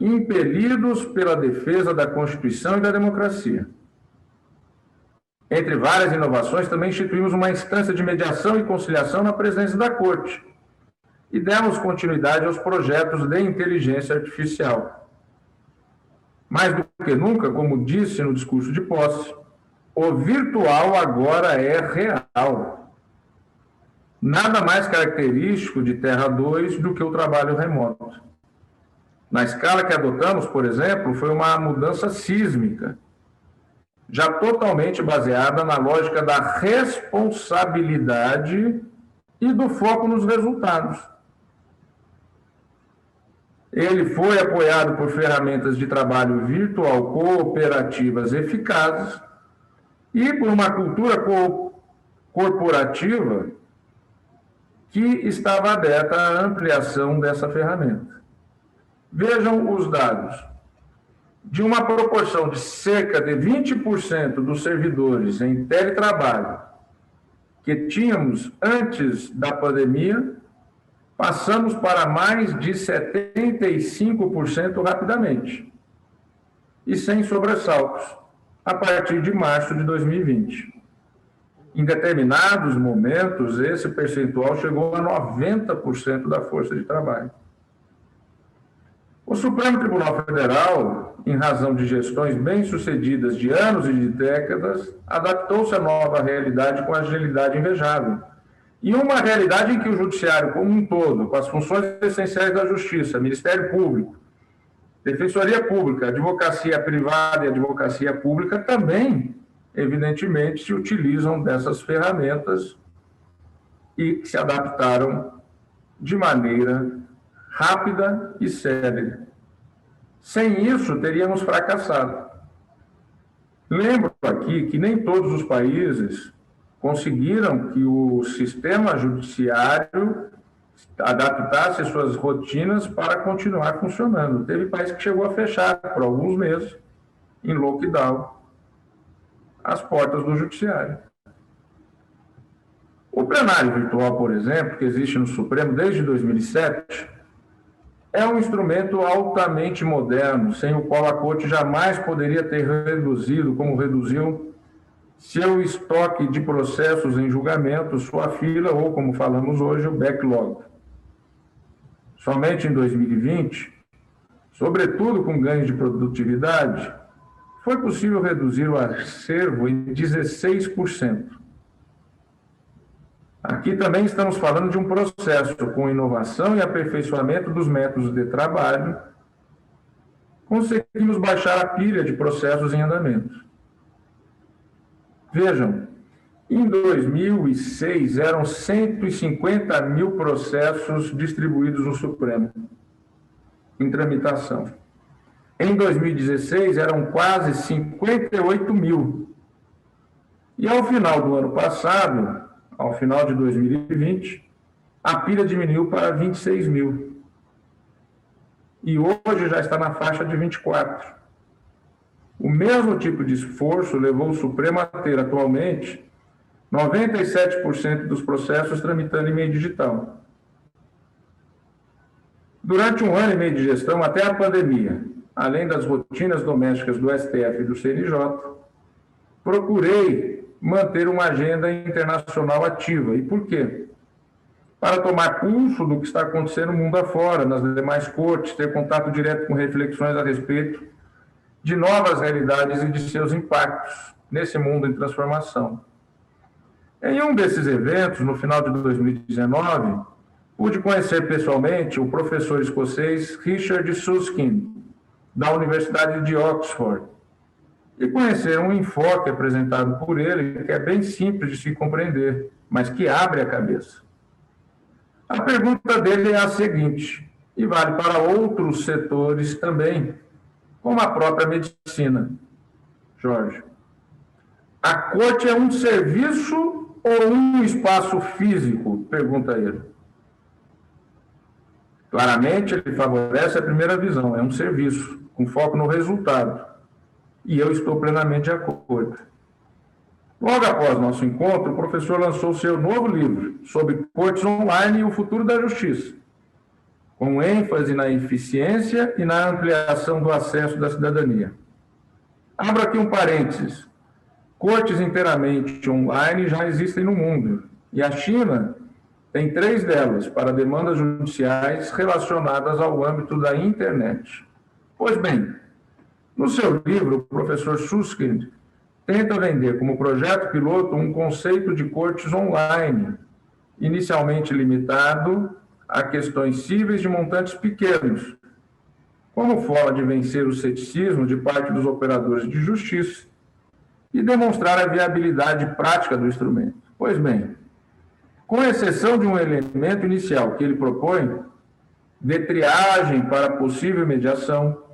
impelidos pela defesa da Constituição e da democracia. Entre várias inovações, também instituímos uma instância de mediação e conciliação na presença da Corte e demos continuidade aos projetos de inteligência artificial. Mais do que nunca, como disse no discurso de posse, o virtual agora é real. Nada mais característico de Terra 2 do que o trabalho remoto. Na escala que adotamos, por exemplo, foi uma mudança sísmica, já totalmente baseada na lógica da responsabilidade e do foco nos resultados. Ele foi apoiado por ferramentas de trabalho virtual cooperativas eficazes e por uma cultura corporativa que estava aberta à ampliação dessa ferramenta. Vejam os dados. De uma proporção de cerca de 20% dos servidores em teletrabalho que tínhamos antes da pandemia, passamos para mais de 75% rapidamente e sem sobressaltos, a partir de março de 2020. Em determinados momentos, esse percentual chegou a 90% da força de trabalho. O Supremo Tribunal Federal, em razão de gestões bem-sucedidas de anos e de décadas, adaptou-se à nova realidade com agilidade invejável. E uma realidade em que o Judiciário como um todo, com as funções essenciais da Justiça, Ministério Público, Defensoria Pública, Advocacia Privada e Advocacia Pública, também, evidentemente, se utilizam dessas ferramentas e se adaptaram de maneira rápida e célere. Sem isso, teríamos fracassado. Lembro aqui que nem todos os países conseguiram que o sistema judiciário adaptasse suas rotinas para continuar funcionando. Teve país que chegou a fechar por alguns meses, em lockdown, as portas do judiciário. O plenário virtual, por exemplo, que existe no Supremo desde 2007, é um instrumento altamente moderno, sem o qual a Corte jamais poderia ter reduzido, como reduziu, seu estoque de processos em julgamento, sua fila, ou, como falamos hoje, o backlog. Somente em 2020, sobretudo com ganhos de produtividade, foi possível reduzir o acervo em 16%. Aqui também estamos falando de um processo com inovação e aperfeiçoamento dos métodos de trabalho. Conseguimos baixar a pilha de processos em andamento. Vejam, em 2006 eram 150 mil processos distribuídos no Supremo, em tramitação. Em 2016 eram quase 58 mil. E ao final do ano passado, ao final de 2020, a pilha diminuiu para 26 mil. E hoje já está na faixa de 24. O mesmo tipo de esforço levou o Supremo a ter, atualmente, 97% dos processos tramitando em meio digital. Durante um ano e meio de gestão, até a pandemia, além das rotinas domésticas do STF e do CNJ, procurei manter uma agenda internacional ativa. E por quê? Para tomar pulso do que está acontecendo no mundo afora, nas demais cortes, ter contato direto com reflexões a respeito de novas realidades e de seus impactos nesse mundo em transformação. Em um desses eventos, no final de 2019, Pude conhecer pessoalmente o professor escocês Richard Susskind, da Universidade de Oxford, e conhecer um enfoque apresentado por ele que é bem simples de se compreender, mas que abre a cabeça. A pergunta dele é a seguinte, e vale para outros setores também, como a própria medicina. Jorge, a corte é um serviço ou um espaço físico? Pergunta ele. Claramente, ele favorece a primeira visão, é um serviço, com foco no resultado. E eu estou plenamente de acordo. Logo após nosso encontro, o professor lançou seu novo livro sobre cortes online e o futuro da justiça, com ênfase na eficiência e na ampliação do acesso da cidadania. Abro aqui um parênteses. Cortes inteiramente online já existem no mundo, e a China tem 3 delas para demandas judiciais relacionadas ao âmbito da internet. Pois bem, no seu livro, o professor Susskind tenta vender como projeto piloto um conceito de cortes online, inicialmente limitado a questões cíveis de montantes pequenos, como forma de vencer o ceticismo de parte dos operadores de justiça e demonstrar a viabilidade prática do instrumento. Pois bem, com exceção de um elemento inicial que ele propõe, de triagem para possível mediação,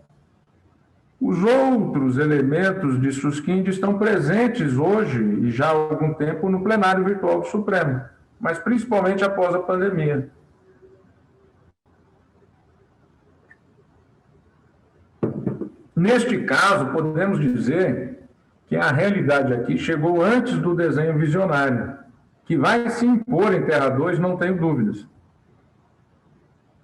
os outros elementos de Susskind estão presentes hoje e já há algum tempo no plenário virtual do Supremo, mas principalmente após a pandemia. Neste caso, podemos dizer que a realidade aqui chegou antes do desenho visionário, que vai se impor em Terra 2, não tenho dúvidas.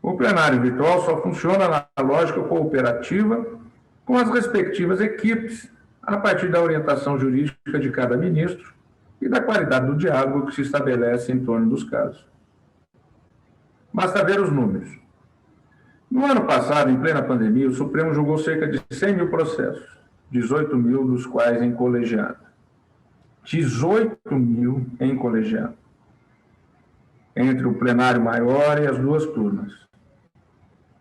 O plenário virtual só funciona na lógica cooperativa com as respectivas equipes, a partir da orientação jurídica de cada ministro e da qualidade do diálogo que se estabelece em torno dos casos. Basta ver os números. No ano passado, em plena pandemia, o Supremo julgou cerca de 100 mil processos, 18 mil dos quais em colegiado. 18 mil em colegiado, entre o plenário maior e as 2 turmas.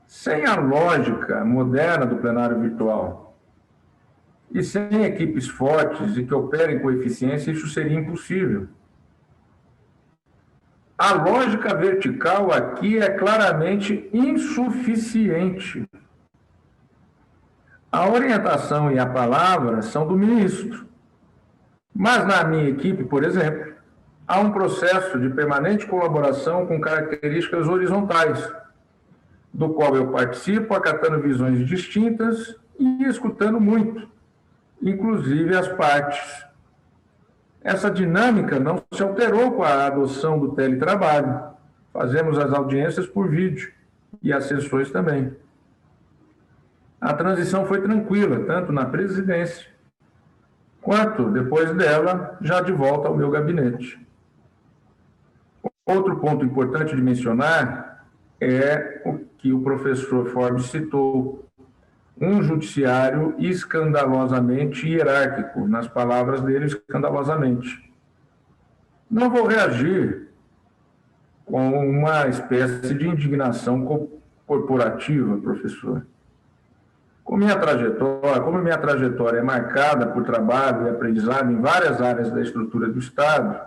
Sem a lógica moderna do plenário virtual e sem equipes fortes e que operem com eficiência, isso seria impossível. A lógica vertical aqui é claramente insuficiente. A orientação e a palavra são do ministro. Mas na minha equipe, por exemplo, há um processo de permanente colaboração com características horizontais, do qual eu participo acatando visões distintas e escutando muito, inclusive as partes. Essa dinâmica não se alterou com a adoção do teletrabalho. Fazemos as audiências por vídeo e as sessões também. A transição foi tranquila, tanto na presidência, quanto, depois dela, já de volta ao meu gabinete. Outro ponto importante de mencionar é o que o professor Forbes citou, um judiciário escandalosamente hierárquico, nas palavras dele, escandalosamente. Não vou reagir com uma espécie de indignação corporativa, professor. Como minha trajetória é marcada por trabalho e aprendizado em várias áreas da estrutura do Estado,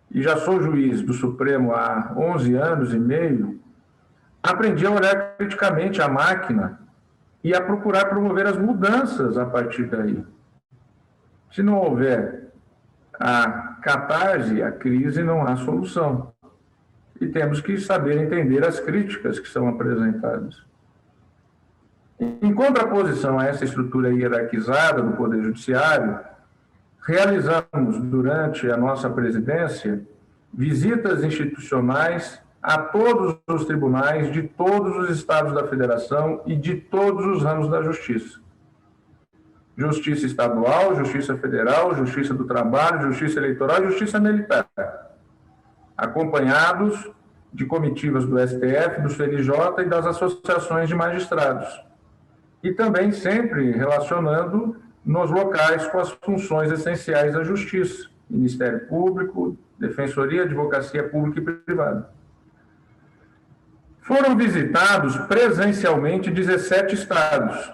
e já sou juiz do Supremo há 11 anos e meio, aprendi a olhar criticamente a máquina e a procurar promover as mudanças a partir daí. Se não houver a catarse, a crise, não há solução. E temos que saber entender as críticas que são apresentadas. Em contraposição a essa estrutura hierarquizada do Poder Judiciário, realizamos, durante a nossa presidência, visitas institucionais a todos os tribunais de todos os estados da federação e de todos os ramos da justiça. Justiça estadual, justiça federal, justiça do trabalho, justiça eleitoral e justiça militar, acompanhados de comitivas do STF, do CNJ e das associações de magistrados, e também sempre relacionando nos locais com as funções essenciais da justiça, Ministério Público, Defensoria, Advocacia Pública e Privada. Foram visitados presencialmente 17 estados.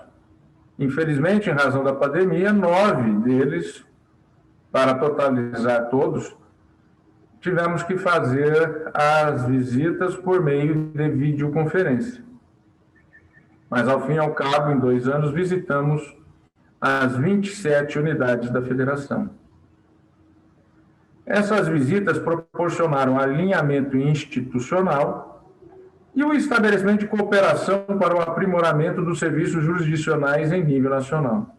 Infelizmente, em razão da pandemia, 9 deles, para totalizar todos, tivemos que fazer as visitas por meio de videoconferência. Mas, ao fim e ao cabo, em 2 anos, visitamos as 27 unidades da federação. Essas visitas proporcionaram alinhamento institucional e o estabelecimento de cooperação para o aprimoramento dos serviços jurisdicionais em nível nacional.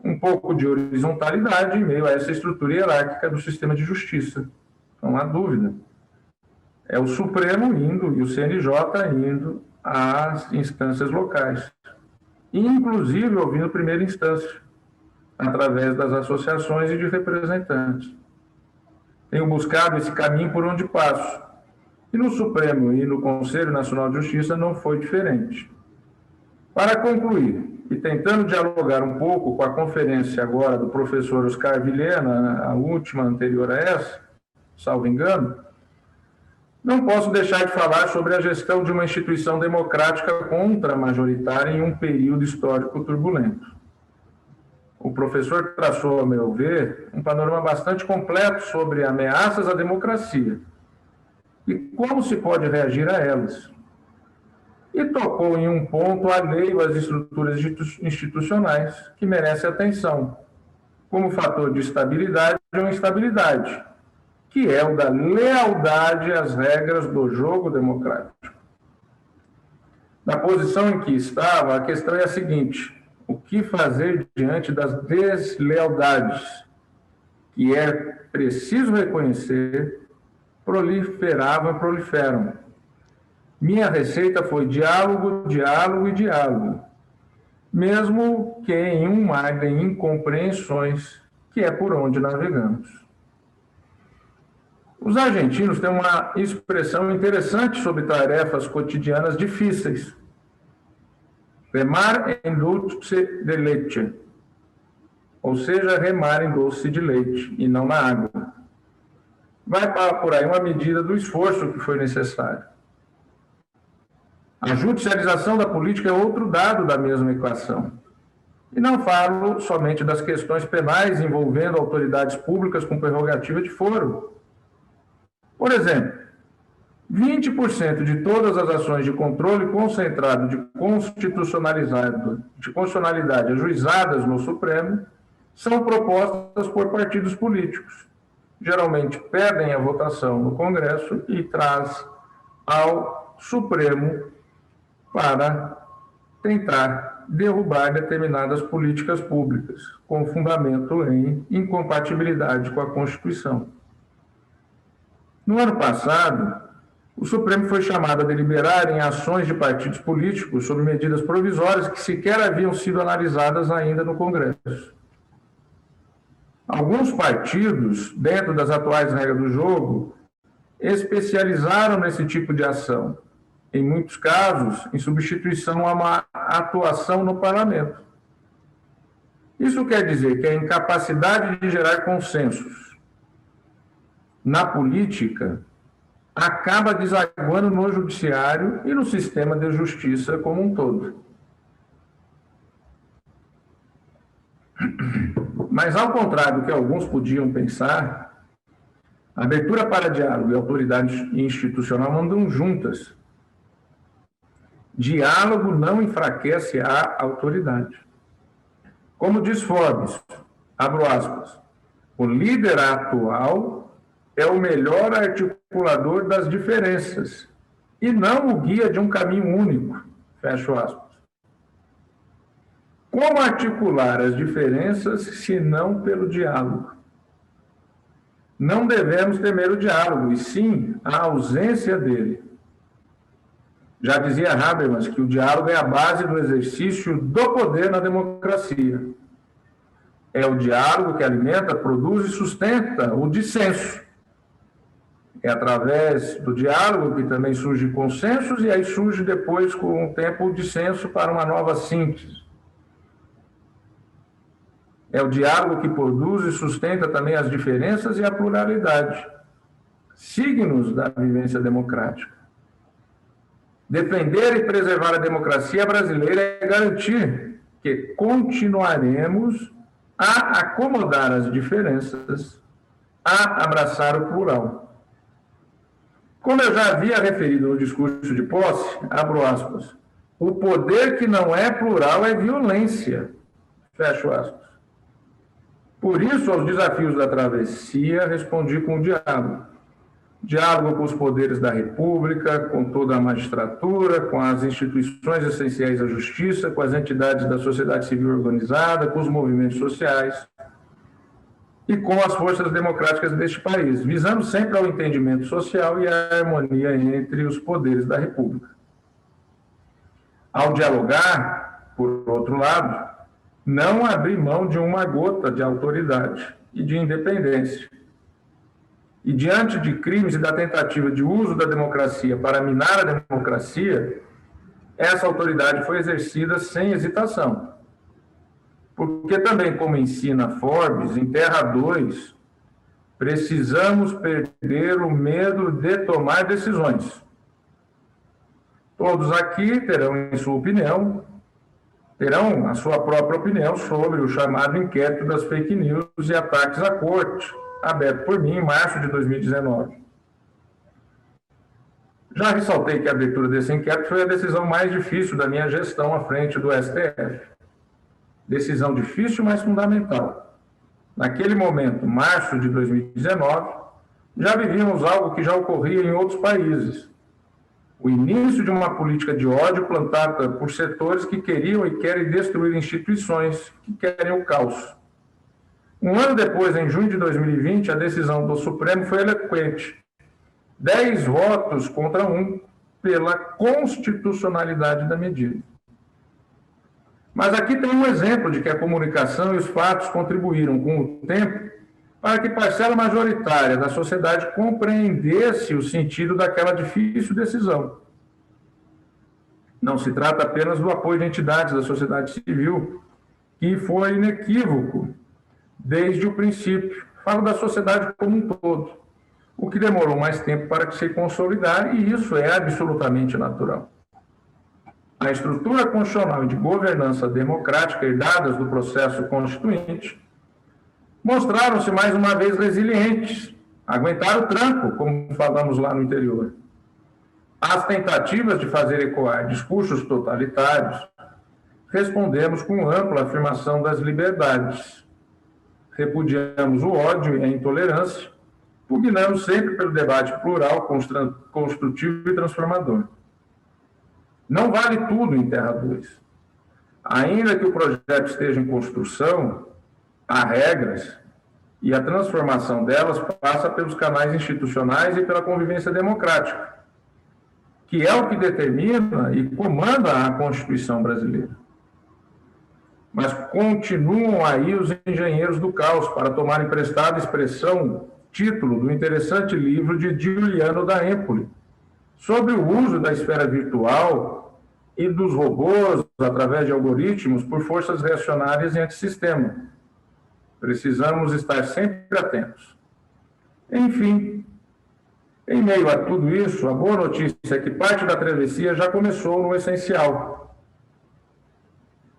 Um pouco de horizontalidade em meio a essa estrutura hierárquica do sistema de justiça, não há dúvida. É o Supremo indo e o CNJ indo às instâncias locais, inclusive ouvindo primeira instância, através das associações e de representantes. Tenho buscado esse caminho por onde passo. E no Supremo e no Conselho Nacional de Justiça não foi diferente. Para concluir, e tentando dialogar um pouco com a conferência agora do professor Oscar Vilhena, a última anterior a essa, salvo engano, não posso deixar de falar sobre a gestão de uma instituição democrática contra-majoritária em um período histórico turbulento. O professor traçou, a meu ver, um panorama bastante completo sobre ameaças à democracia e como se pode reagir a elas. E tocou em um ponto alheio às estruturas institucionais que merece atenção, como fator de estabilidade ou instabilidade, que é o da lealdade às regras do jogo democrático. Na posição em que estava, a questão é a seguinte: o que fazer diante das deslealdades, que é preciso reconhecer, proliferam. Minha receita foi diálogo, diálogo e diálogo, mesmo que em um mar de incompreensões, que é por onde navegamos. Os argentinos têm uma expressão interessante sobre tarefas cotidianas difíceis. Remar em dulce de leite, ou seja, remar em doce de leite e não na água. Vai por aí uma medida do esforço que foi necessário. A judicialização da política é outro dado da mesma equação. E não falo somente das questões penais envolvendo autoridades públicas com prerrogativa de foro. Por exemplo, 20% de todas as ações de controle concentrado de constitucionalidade ajuizadas no Supremo são propostas por partidos políticos. Geralmente perdem a votação no Congresso e traz ao Supremo para tentar derrubar determinadas políticas públicas, com fundamento em incompatibilidade com a Constituição. No ano passado, o Supremo foi chamado a deliberar em ações de partidos políticos sobre medidas provisórias que sequer haviam sido analisadas ainda no Congresso. Alguns partidos, dentro das atuais regras do jogo, especializaram nesse tipo de ação, em muitos casos, em substituição a uma atuação no parlamento. Isso quer dizer que a incapacidade de gerar consensos na política acaba desaguando no judiciário e no sistema de justiça como um todo. Mas, ao contrário do que alguns podiam pensar, a abertura para diálogo e a autoridade institucional andam juntas. Diálogo não enfraquece a autoridade. Como diz Forbes, abro aspas, o líder atual é o melhor articulador das diferenças e não o guia de um caminho único, fecho aspas. Como articular as diferenças se não pelo diálogo? Não devemos temer o diálogo, e sim a ausência dele. Já dizia Habermas que o diálogo é a base do exercício do poder na democracia. É o diálogo que alimenta, produz e sustenta o dissenso. É através do diálogo que também surge consensos, e aí surge depois, com o tempo, o dissenso para uma nova síntese. É o diálogo que produz e sustenta também as diferenças e a pluralidade, signos da vivência democrática. Defender e preservar a democracia brasileira é garantir que continuaremos a acomodar as diferenças, a abraçar o plural. Como eu já havia referido no discurso de posse, abro aspas, o poder que não é plural é violência, fecho aspas. Por isso, aos desafios da travessia, respondi com o diálogo. Diálogo com os poderes da República, com toda a magistratura, com as instituições essenciais à justiça, com as entidades da sociedade civil organizada, com os movimentos sociais e com as forças democráticas deste país, visando sempre ao entendimento social e à harmonia entre os poderes da República. Ao dialogar, por outro lado, não abri mão de uma gota de autoridade e de independência. E diante de crimes e da tentativa de uso da democracia para minar a democracia, essa autoridade foi exercida sem hesitação. Porque também, como ensina Forbes, em Terra 2, precisamos perder o medo de tomar decisões. Todos aqui terão, em sua opinião, terão a sua própria opinião sobre o chamado inquérito das fake news e ataques à corte, aberto por mim em março de 2019. Já ressaltei que a abertura desse inquérito foi a decisão mais difícil da minha gestão à frente do STF. Decisão difícil, mas fundamental. Naquele momento, março de 2019, já vivíamos algo que já ocorria em outros países. O início de uma política de ódio plantada por setores que queriam e querem destruir instituições, que querem o caos. Um ano depois, em junho de 2020, a decisão do Supremo foi eloquente. 10 votos contra 1 pela constitucionalidade da medida. Mas aqui tem um exemplo de que a comunicação e os fatos contribuíram com o tempo para que parcela majoritária da sociedade compreendesse o sentido daquela difícil decisão. Não se trata apenas do apoio de entidades da sociedade civil, que foi inequívoco desde o princípio. Falo da sociedade como um todo, o que demorou mais tempo para se consolidar, e isso é absolutamente natural. A estrutura constitucional e de governança democrática herdadas do processo constituinte mostraram-se mais uma vez resilientes, aguentaram o tranco, como falamos lá no interior. Às tentativas de fazer ecoar discursos totalitários, respondemos com ampla afirmação das liberdades. Repudiamos o ódio e a intolerância, pugnamos sempre pelo debate plural, construtivo e transformador. Não vale tudo em Terra 2. Ainda que o projeto esteja em construção, há regras, e a transformação delas passa pelos canais institucionais e pela convivência democrática, que é o que determina e comanda a Constituição brasileira. Mas continuam aí os engenheiros do caos para tomar emprestada expressão, título do interessante livro de Giuliano da Empoli, sobre o uso da esfera virtual e dos robôs, através de algoritmos, por forças reacionárias e antissistema. Precisamos estar sempre atentos. Enfim, em meio a tudo isso, a boa notícia é que parte da travessia já começou no essencial.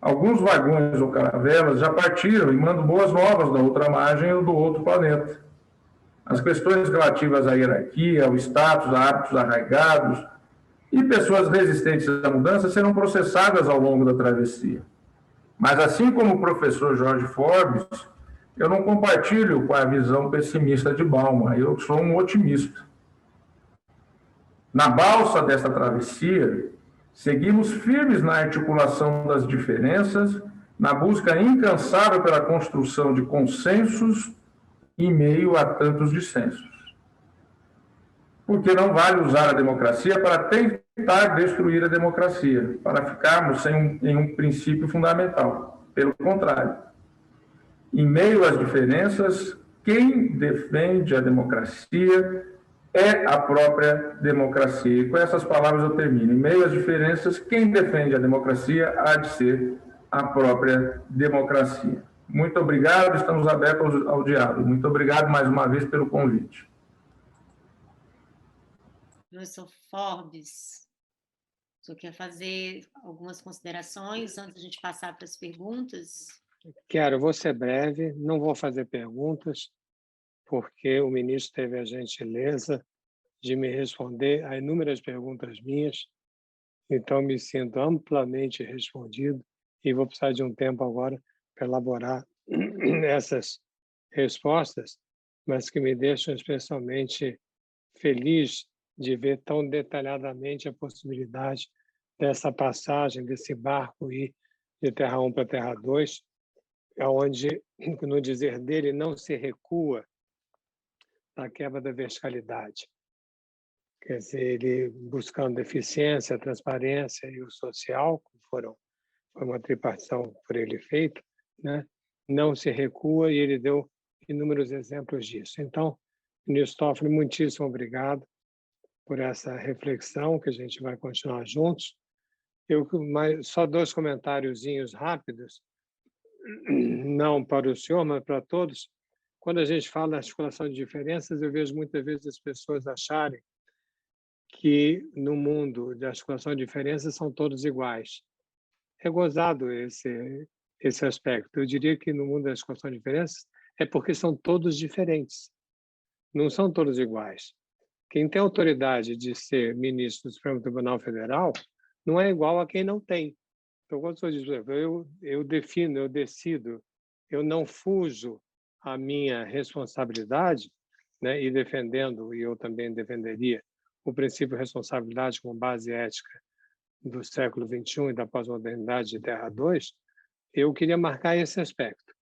Alguns vagões ou caravelas já partiram e mandam boas novas da outra margem ou do outro planeta. As questões relativas à hierarquia, ao status, a hábitos arraigados e pessoas resistentes à mudança serão processadas ao longo da travessia. Mas, assim como o professor Jorge Forbes, eu não compartilho com a visão pessimista de Bauman, eu sou um otimista. Na balsa dessa travessia, seguimos firmes na articulação das diferenças, na busca incansável pela construção de consensos em meio a tantos dissensos. Porque não vale usar a democracia para tentar destruir a democracia, para ficarmos em um princípio fundamental. Pelo contrário, em meio às diferenças, quem defende a democracia é a própria democracia. E com essas palavras eu termino. Em meio às diferenças, quem defende a democracia há de ser a própria democracia. Muito obrigado, estamos abertos ao diálogo. Muito obrigado mais uma vez pelo convite. Professor Forbes, senhor quer fazer algumas considerações antes de a gente passar para as perguntas? Quero, vou ser breve, não vou fazer perguntas, porque o ministro teve a gentileza de me responder a inúmeras perguntas minhas, então me sinto amplamente respondido e vou precisar de um tempo agora para elaborar essas respostas, mas que me deixam especialmente feliz de ver tão detalhadamente a possibilidade dessa passagem, desse barco ir de Terra 1 para Terra 2, onde, no dizer dele, não se recua da quebra da verticalidade. Quer dizer, ele buscando eficiência, transparência e o social, foi uma tripartição por ele feita, né? Não se recua, e ele deu inúmeros exemplos disso. Então, ministro Toffoli, muitíssimo obrigado por essa reflexão, que a gente vai continuar juntos. Só 2 comentáriozinhos rápidos, não para o senhor, mas para todos. Quando a gente fala da articulação de diferenças, eu vejo muitas vezes as pessoas acharem que no mundo de articulação de diferenças são todos iguais. É gozado esse aspecto. Eu diria que no mundo da articulação de diferenças é porque são todos diferentes, não são todos iguais. Quem tem autoridade de ser ministro do Supremo Tribunal Federal não é igual a quem não tem. Então, quando eu digo, eu defino, eu decido, eu não fujo a minha responsabilidade, né, e defendendo, e eu também defenderia, o princípio de responsabilidade como base ética do século XXI e da pós-modernidade de Terra 2, eu queria marcar esse aspecto.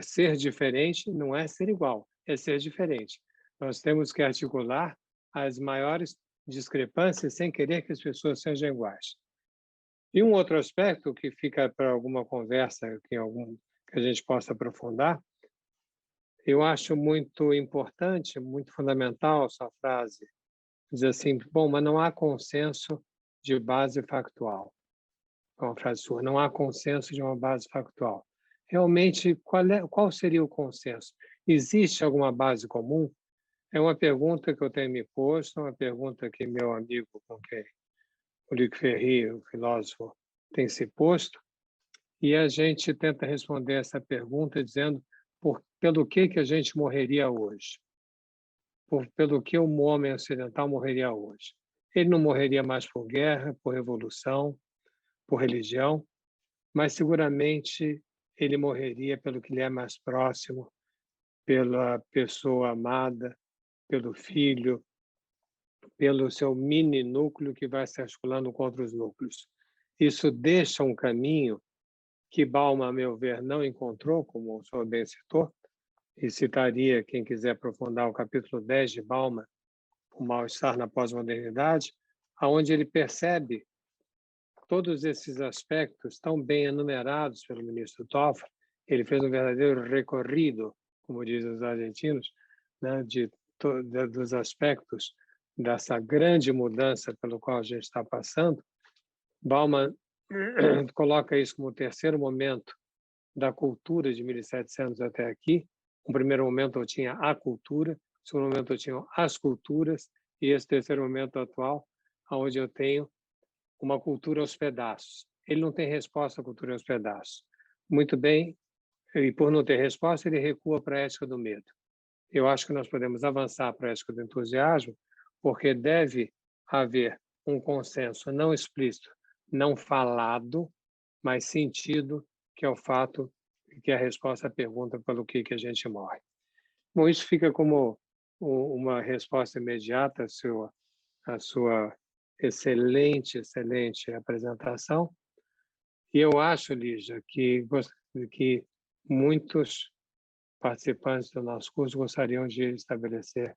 Ser diferente não é ser igual, é ser diferente. Nós temos que articular as maiores discrepâncias sem querer que as pessoas sejam iguais. E um outro aspecto que fica para alguma conversa que a gente possa aprofundar, eu acho muito importante, muito fundamental essa frase, diz assim, bom, mas não há consenso de base factual. É uma frase sua, não há consenso de uma base factual. Realmente, qual seria o consenso? Existe alguma base comum? É uma pergunta que eu tenho me posto, uma pergunta que meu amigo com quem o Luc Ferry, o filósofo, tem se posto, e a gente tenta responder essa pergunta dizendo pelo que a gente morreria hoje? Pelo que um homem ocidental morreria hoje? Ele não morreria mais por guerra, por revolução, por religião, mas seguramente ele morreria pelo que lhe é mais próximo, pela pessoa amada, pelo filho, pelo seu mini núcleo que vai se articulando com outros núcleos. Isso deixa um caminho que Bauman, a meu ver, não encontrou, como o senhor bem citou, e citaria, quem quiser aprofundar, o capítulo 10 de Bauman, O Mal-Estar na Pós-Modernidade, onde ele percebe todos esses aspectos tão bem enumerados pelo ministro Toffoli. Ele fez um verdadeiro recorrido, como dizem os argentinos, né, dos aspectos dessa grande mudança pelo qual a gente está passando. Bauman coloca isso como o terceiro momento da cultura de 1700 até aqui. No primeiro momento eu tinha a cultura, no segundo momento eu tinha as culturas, e esse terceiro momento atual, onde eu tenho uma cultura aos pedaços. Ele não tem resposta à cultura aos pedaços. Muito bem, e por não ter resposta, ele recua para a ética do medo. Eu acho que nós podemos avançar para a ética do entusiasmo, porque deve haver um consenso não explícito, não falado, mas sentido, que é o fato que é a resposta à pergunta pelo que a gente morre. Bom, isso fica como uma resposta imediata à sua excelente apresentação. E eu acho, Lígia, que muitos participantes do nosso curso gostariam de estabelecer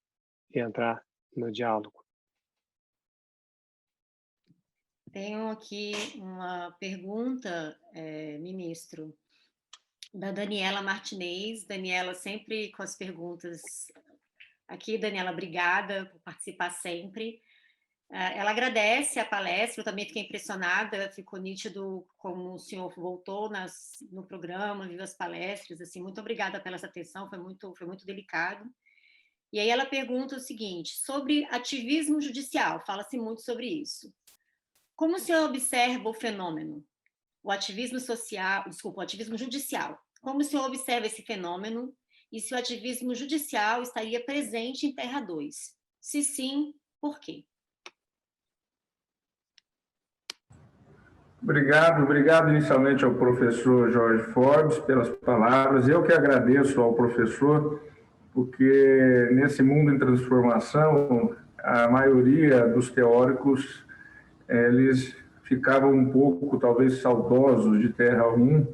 e entrar no diálogo. Tenho aqui uma pergunta, ministro, da Daniela Martinez. Daniela, sempre com as perguntas aqui. Daniela, obrigada por participar sempre. Ela agradece a palestra, eu também fiquei impressionada, ficou nítido como o senhor voltou no programa, viu as palestras, assim, muito obrigada pela essa atenção, foi muito delicado. E aí ela pergunta o seguinte, sobre ativismo judicial, fala-se muito sobre isso. Como o senhor observa o fenômeno? O ativismo social, desculpa, o ativismo judicial. Como o senhor observa esse fenômeno e se o ativismo judicial estaria presente em Terra 2? Se sim, por quê? Obrigado inicialmente ao professor Jorge Forbes pelas palavras. Eu que agradeço ao professor, porque nesse mundo em transformação, a maioria dos teóricos, eles ficavam um pouco, talvez, saudosos de Terra 1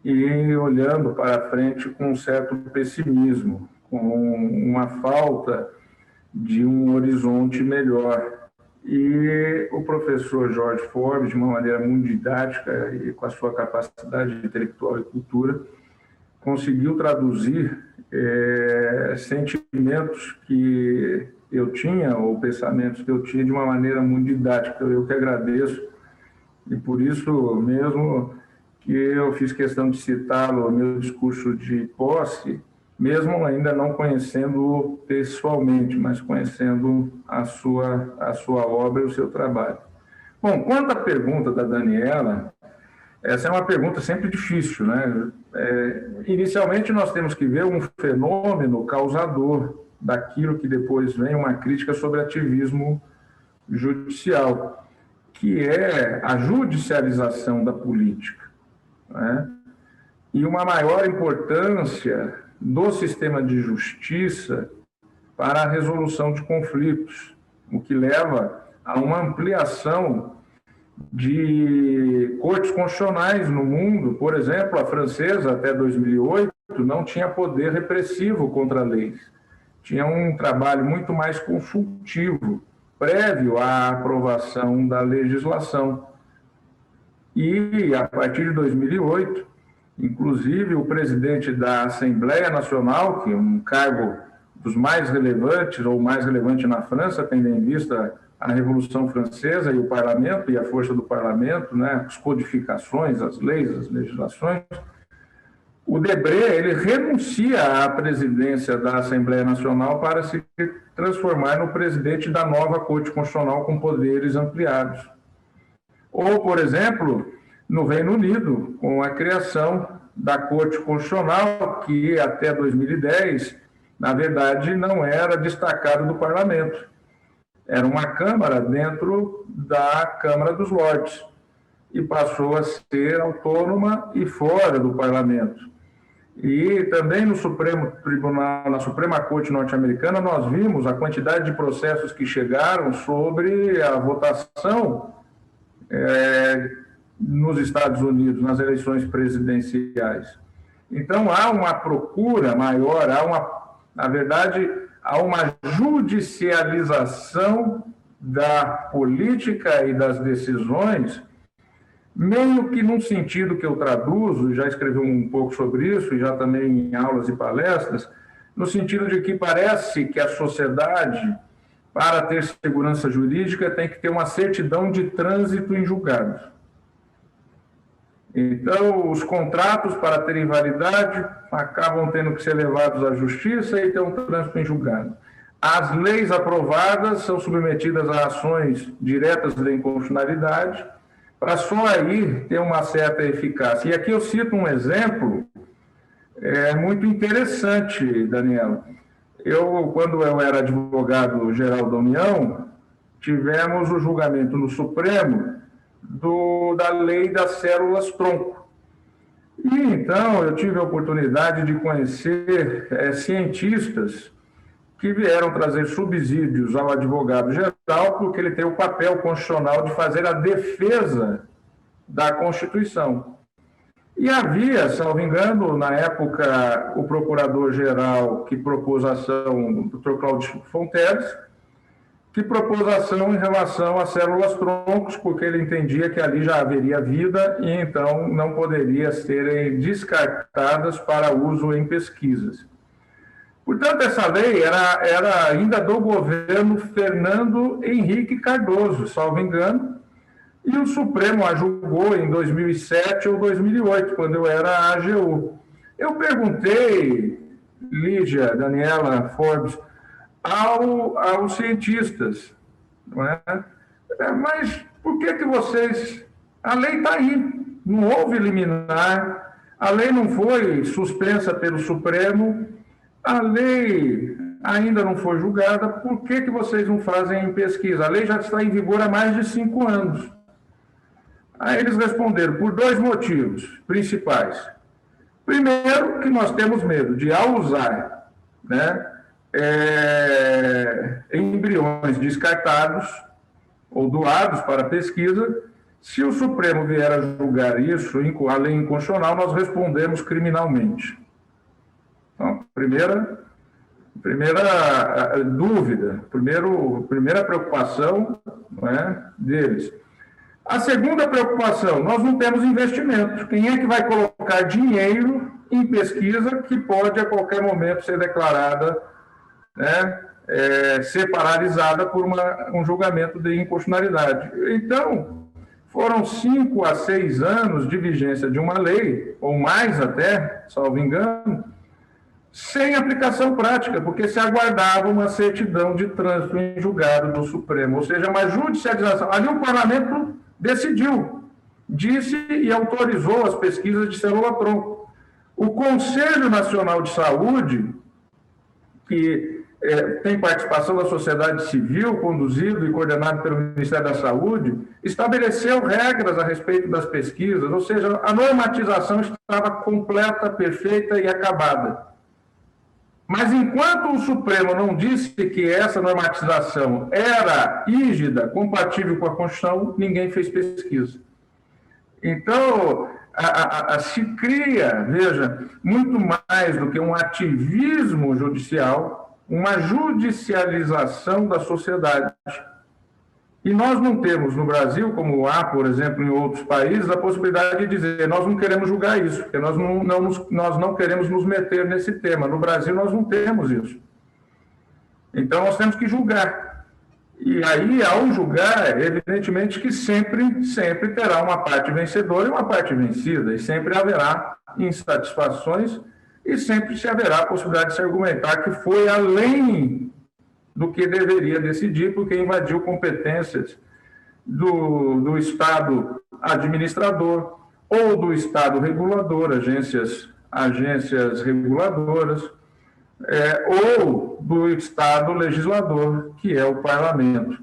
e olhando para frente com um certo pessimismo, com uma falta de um horizonte melhor. E o professor Jorge Forbes, de uma maneira muito didática e com a sua capacidade intelectual e cultura, conseguiu traduzir sentimentos que eu tinha, ou pensamentos que eu tinha, de uma maneira muito didática. Eu que agradeço, e por isso mesmo que eu fiz questão de citá-lo no meu discurso de posse, mesmo ainda não conhecendo-o pessoalmente, mas conhecendo a sua obra e o seu trabalho. Bom, quanto à pergunta da Daniela, essa é uma pergunta sempre difícil, né? Inicialmente, nós temos que ver um fenômeno causador daquilo que depois vem uma crítica sobre ativismo judicial, que é a judicialização da política, né? E uma maior importância do sistema de justiça para a resolução de conflitos, o que leva a uma ampliação de cortes constitucionais no mundo. Por exemplo, a francesa, até 2008, não tinha poder repressivo contra leis. Tinha um trabalho muito mais consultivo, prévio à aprovação da legislação. E, a partir de 2008, inclusive, o presidente da Assembleia Nacional, que é um cargo dos mais relevantes, ou mais relevante na França, tendo em vista a Revolução Francesa e o parlamento, e a força do parlamento, né, as codificações, as leis, as legislações, o Debré, ele renuncia à presidência da Assembleia Nacional para se transformar no presidente da nova Corte Constitucional com poderes ampliados. Ou, por exemplo, no Reino Unido, com a criação da Corte Constitucional, que até 2010, na verdade, não era destacada do parlamento. Era uma Câmara dentro da Câmara dos Lordes e passou a ser autônoma e fora do parlamento. E também no Supremo Tribunal, na Suprema Corte norte-americana, nós vimos a quantidade de processos que chegaram sobre a votação nos Estados Unidos, nas eleições presidenciais. Então, há uma procura maior, na verdade, há uma judicialização da política e das decisões, meio que num sentido que eu traduzo, já escrevi um pouco sobre isso, e já também em aulas e palestras, no sentido de que parece que a sociedade, para ter segurança jurídica, tem que ter uma certidão de trânsito em julgados. Então, os contratos, para terem validade, acabam tendo que ser levados à justiça e ter um trânsito em julgado. As leis aprovadas são submetidas a ações diretas de inconstitucionalidade, para só aí ter uma certa eficácia. E aqui eu cito um exemplo muito interessante, Daniela. Quando eu era advogado-geral da União, tivemos o julgamento no Supremo da lei das células-tronco. E, então, eu tive a oportunidade de conhecer cientistas que vieram trazer subsídios ao advogado-geral, porque ele tem o papel constitucional de fazer a defesa da Constituição. E havia, salvo engano, na época, o procurador-geral que propôs a ação, o Dr. Cláudio Fonteles, que propôs ação em relação às células-troncos, porque ele entendia que ali já haveria vida e, então, não poderia serem descartadas para uso em pesquisas. Portanto, essa lei era ainda do governo Fernando Henrique Cardoso, salvo engano, e o Supremo a julgou em 2007 ou 2008, quando eu era AGU. Eu perguntei, Lígia, Daniela, Forbes, aos cientistas, não é? Mas Por que vocês... A lei está aí, não houve liminar, a lei não foi suspensa pelo Supremo, a lei ainda não foi julgada, por que vocês não fazem pesquisa? A lei já está em vigor há mais de 5 anos. Aí eles responderam por 2 motivos principais. Primeiro, que nós temos medo de, ao usar, né, embriões descartados ou doados para pesquisa, se o Supremo vier a julgar isso, a lei inconstitucional, nós respondemos criminalmente. Então, primeira dúvida, primeira preocupação, né, deles. A segunda preocupação, nós não temos investimento. Quem é que vai colocar dinheiro em pesquisa que pode, a qualquer momento, ser declarada, né, ser paralisada por um julgamento de inconstitucionalidade? Então, foram 5 a 6 anos de vigência de uma lei, ou mais até, salvo engano, sem aplicação prática, porque se aguardava uma certidão de trânsito em julgado do Supremo, ou seja, uma judicialização. Ali o parlamento decidiu, disse e autorizou as pesquisas de célula-tronco. O Conselho Nacional de Saúde, que tem participação da sociedade civil, conduzido e coordenado pelo Ministério da Saúde, estabeleceu regras a respeito das pesquisas, ou seja, a normatização estava completa, perfeita e acabada. Mas enquanto o Supremo não disse que essa normatização era rígida, compatível com a Constituição, ninguém fez pesquisa. Então, se cria, veja, muito mais do que um ativismo judicial, uma judicialização da sociedade. E nós não temos no Brasil, como há, por exemplo, em outros países, a possibilidade de dizer nós não queremos julgar isso, porque nós não queremos nos meter nesse tema. No Brasil, nós não temos isso. Então, nós temos que julgar. E aí, ao julgar, evidentemente que sempre terá uma parte vencedora e uma parte vencida, e sempre haverá insatisfações e sempre se haverá a possibilidade de se argumentar que foi além do que deveria decidir, porque invadiu competências do Estado administrador ou do Estado regulador, agências reguladoras, ou do Estado legislador, que é o parlamento.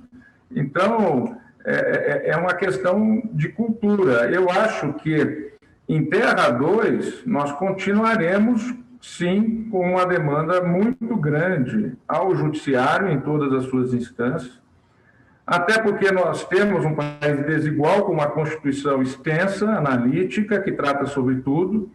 Então, é uma questão de cultura. Eu acho que em Terra 2 nós continuaremos sim, com uma demanda muito grande ao judiciário em todas as suas instâncias, até porque nós temos um país desigual, com uma Constituição extensa, analítica, que trata sobre tudo,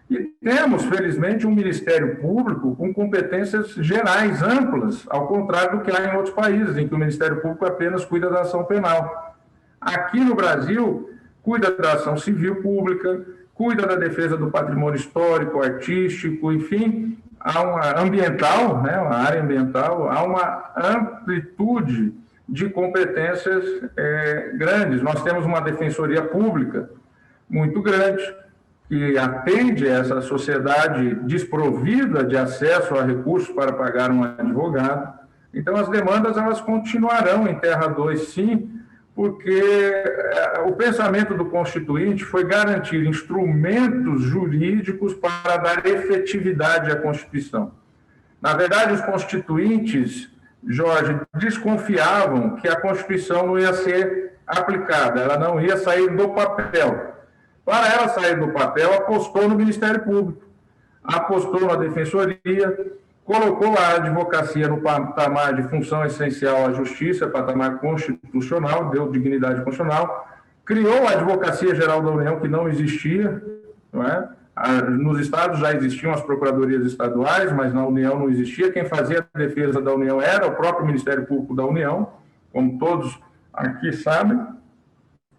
e temos, felizmente, um Ministério Público com competências gerais, amplas, ao contrário do que há em outros países, em que o Ministério Público apenas cuida da ação penal. Aqui no Brasil, cuida da ação civil pública, cuida da defesa do patrimônio histórico, artístico, enfim, há uma ambiental, né, uma área ambiental, há uma amplitude de competências grandes. Nós temos uma defensoria pública muito grande, que atende essa sociedade desprovida de acesso a recursos para pagar um advogado. Então, as demandas elas continuarão em Terra 2, sim, porque o pensamento do Constituinte foi garantir instrumentos jurídicos para dar efetividade à Constituição. Na verdade, os constituintes, Jorge, desconfiavam que a Constituição não ia ser aplicada, ela não ia sair do papel. Para ela sair do papel, apostou no Ministério Público, apostou na Defensoria, colocou a advocacia no patamar de função essencial à justiça, patamar constitucional, deu dignidade constitucional, criou a Advocacia Geral da União, que não existia, não é? Nos estados já existiam as procuradorias estaduais, mas na União não existia. Quem fazia a defesa da União era o próprio Ministério Público da União, como todos aqui sabem,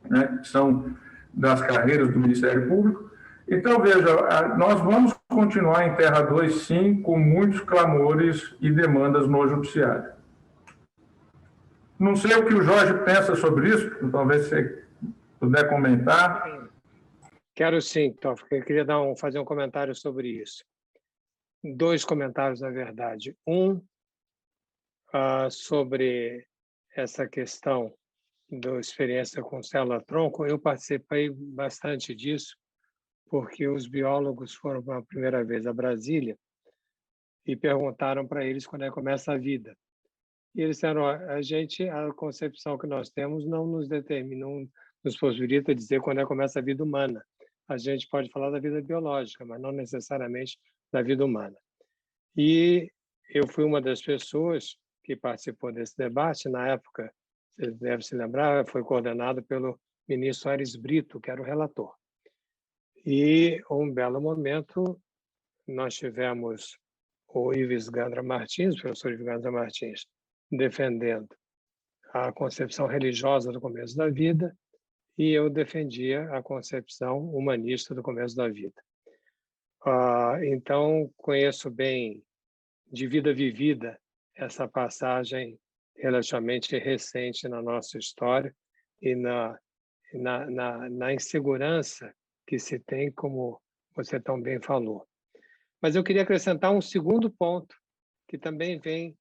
né? Que são das carreiras do Ministério Público. Então, veja, nós vamos continuar em Terra 2, sim, com muitos clamores e demandas no judiciário. Não sei o que o Jorge pensa sobre isso, talvez você puder comentar. Quero sim, Toff. Eu queria fazer um comentário sobre isso. 2 comentários, na verdade. Um, sobre essa questão da experiência com célula-tronco, eu participei bastante disso, porque os biólogos foram pela primeira vez a Brasília e perguntaram para eles quando é que começa a vida. E eles disseram, a concepção que nós temos não nos determina, não nos possibilita dizer quando é que começa a vida humana. A gente pode falar da vida biológica, mas não necessariamente da vida humana. E eu fui uma das pessoas que participou desse debate. Na época, você deve se lembrar, foi coordenado pelo ministro Aires Brito, que era o relator. E, um belo momento, nós tivemos o Ives Gandra Martins, o professor Ives Gandra Martins, defendendo a concepção religiosa do começo da vida, e eu defendia a concepção humanista do começo da vida. Então, conheço bem, de vida vivida, essa passagem relativamente recente na nossa história e na insegurança que se tem, como você tão bem falou. Mas eu queria acrescentar um segundo ponto, que também vem,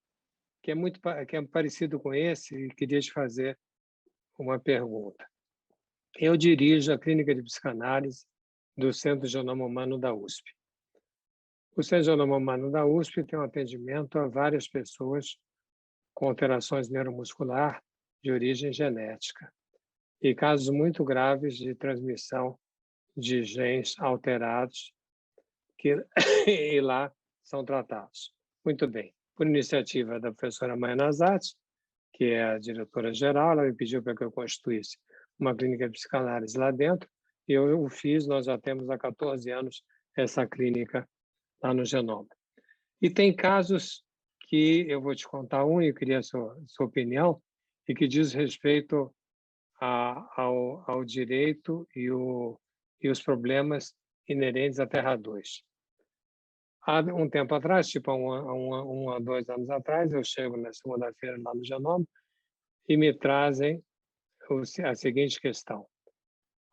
que é parecido com esse, e queria te fazer uma pergunta. Eu dirijo a Clínica de Psicanálise do Centro Genoma Humano da USP. O Centro Genoma Humano da USP tem um atendimento a várias pessoas com alterações neuromuscular de origem genética e casos muito graves de transmissão de genes alterados que e lá são tratados. Muito bem. Por iniciativa da professora Maia Nazati, que é a diretora-geral, ela me pediu para que eu constituísse uma clínica de psicanálise lá dentro, e eu o fiz. Nós já temos há 14 anos essa clínica lá no Genoma. E tem casos que eu vou te contar um, e eu queria a sua opinião, e que diz respeito ao direito e os problemas inerentes à Terra 2. Há um tempo atrás, tipo há um a 2 anos atrás, eu chego na segunda-feira lá no Genoma e me trazem a seguinte questão.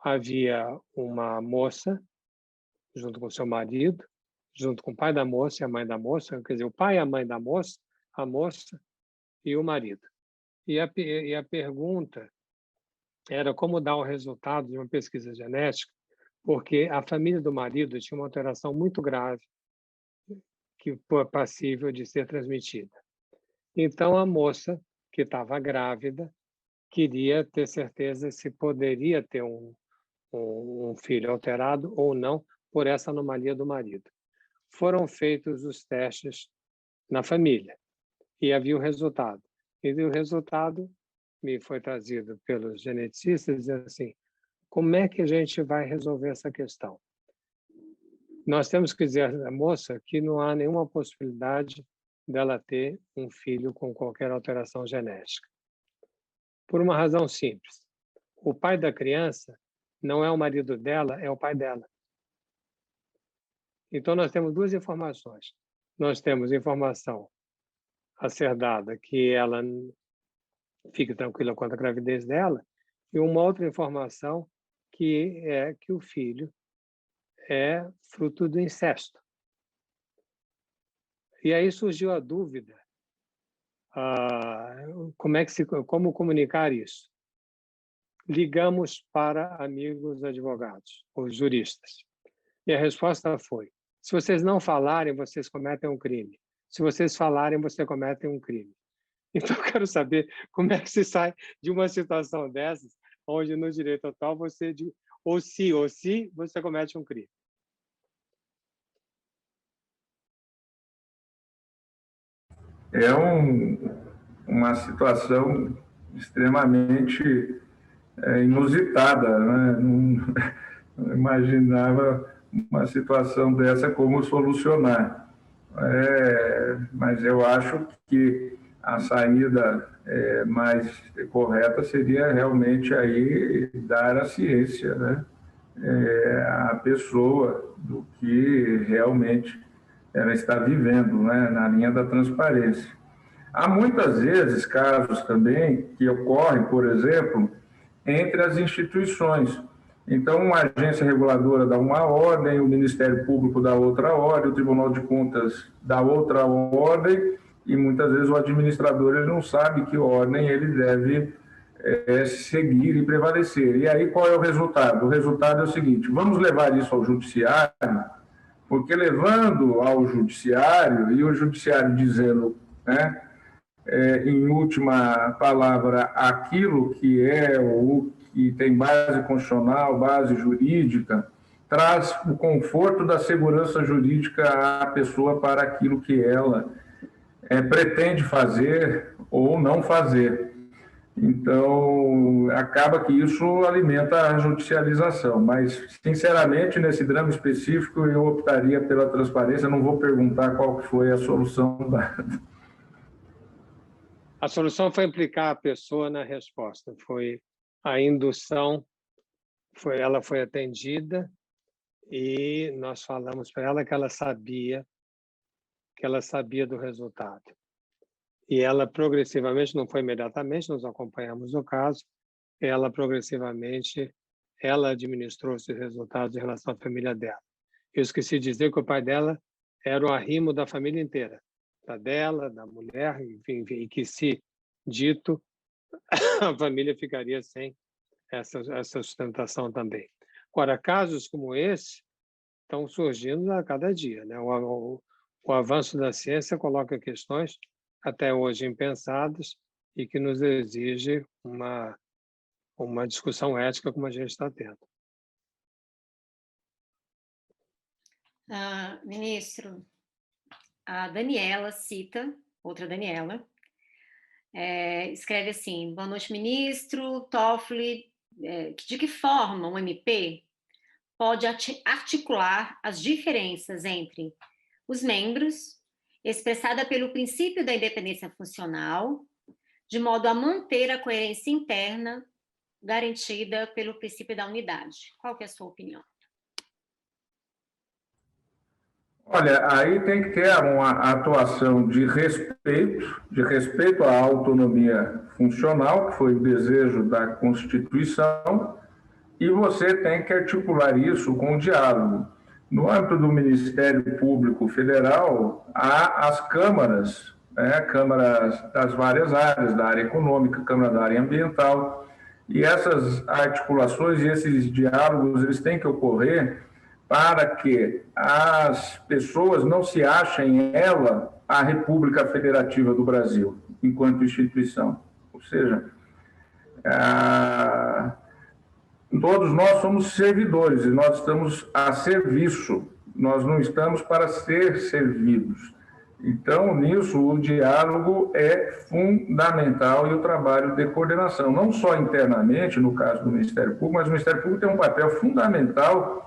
Havia uma moça, junto com seu marido, junto com o pai da moça e a mãe da moça, quer dizer, o pai e a mãe da moça, a moça e o marido. E a pergunta era como dar o resultado de uma pesquisa genética, porque a família do marido tinha uma alteração muito grave que foi passível de ser transmitida. Então, a moça, que estava grávida, queria ter certeza se poderia ter um filho alterado ou não por essa anomalia do marido. Foram feitos os testes na família e havia o resultado. E o resultado me foi trazido pelos geneticistas, dizendo assim, como é que a gente vai resolver essa questão? Nós temos que dizer à moça que não há nenhuma possibilidade dela ter um filho com qualquer alteração genética. Por uma razão simples. O pai da criança não é o marido dela, é o pai dela. Então, nós temos duas informações. Nós temos informação a ser dada que ela fique tranquila quanto à gravidez dela, e uma outra informação que é que o filho é fruto do incesto. E aí surgiu a dúvida, como comunicar isso? Ligamos para amigos advogados, os juristas. E a resposta foi, se vocês não falarem, vocês cometem um crime. Se vocês falarem, vocês cometem um crime. Então, eu quero saber como é que se sai de uma situação dessas, onde no direito atual você ou se você comete um crime. É uma situação extremamente inusitada, né? Não imaginava uma situação dessa como solucionar. Mas eu acho que a saída mais correta seria realmente aí dar a ciência, né? À pessoa do que realmente ela está vivendo, né? Na linha da transparência. Há muitas vezes casos também que ocorrem, por exemplo, entre as instituições. Então, uma agência reguladora dá uma ordem, o Ministério Público dá outra ordem, o Tribunal de Contas dá outra ordem, e muitas vezes o administrador ele não sabe que ordem ele deve seguir e prevalecer. E aí qual é o resultado? O resultado é o seguinte: vamos levar isso ao judiciário, porque levando ao judiciário, e o judiciário dizendo, né, em última palavra, aquilo que é o que tem base constitucional, base jurídica, traz o conforto da segurança jurídica à pessoa para aquilo que ela pretende fazer ou não fazer. Então, acaba que isso alimenta a judicialização. Mas, sinceramente, nesse drama específico, eu optaria pela transparência. Não vou perguntar qual foi a solução dada. A solução foi implicar a pessoa na resposta. Foi a indução, ela foi atendida e nós falamos para ela que ela sabia do resultado. E ela progressivamente, não foi imediatamente, nós acompanhamos o caso, ela progressivamente, ela administrou esses resultados em relação à família dela. Eu esqueci de dizer que o pai dela era o arrimo da família inteira, da dela, da mulher, enfim, e que se dito, a família ficaria sem essa sustentação também. Agora, casos como esse estão surgindo a cada dia, né? O avanço da ciência coloca questões até hoje impensadas e que nos exige uma discussão ética como a gente está tendo. Ministro, a Daniela cita, outra Daniela, escreve assim: boa noite, ministro Toffoli, de que forma o MP pode articular as diferenças entre os membros, expressada pelo princípio da independência funcional, de modo a manter a coerência interna garantida pelo princípio da unidade? Qual que é a sua opinião? Olha, aí tem que ter uma atuação de respeito à autonomia funcional, que foi o desejo da Constituição, e você tem que articular isso com o diálogo. No âmbito do Ministério Público Federal, há as câmaras, câmaras das várias áreas, da área econômica, câmara da área ambiental, e essas articulações e esses diálogos, eles têm que ocorrer para que as pessoas não se achem ela a República Federativa do Brasil, enquanto instituição. Ou seja, todos nós somos servidores e nós estamos a serviço, nós não estamos para ser servidos. Então, nisso, o diálogo é fundamental e o trabalho de coordenação, não só internamente, no caso do Ministério Público, mas o Ministério Público tem um papel fundamental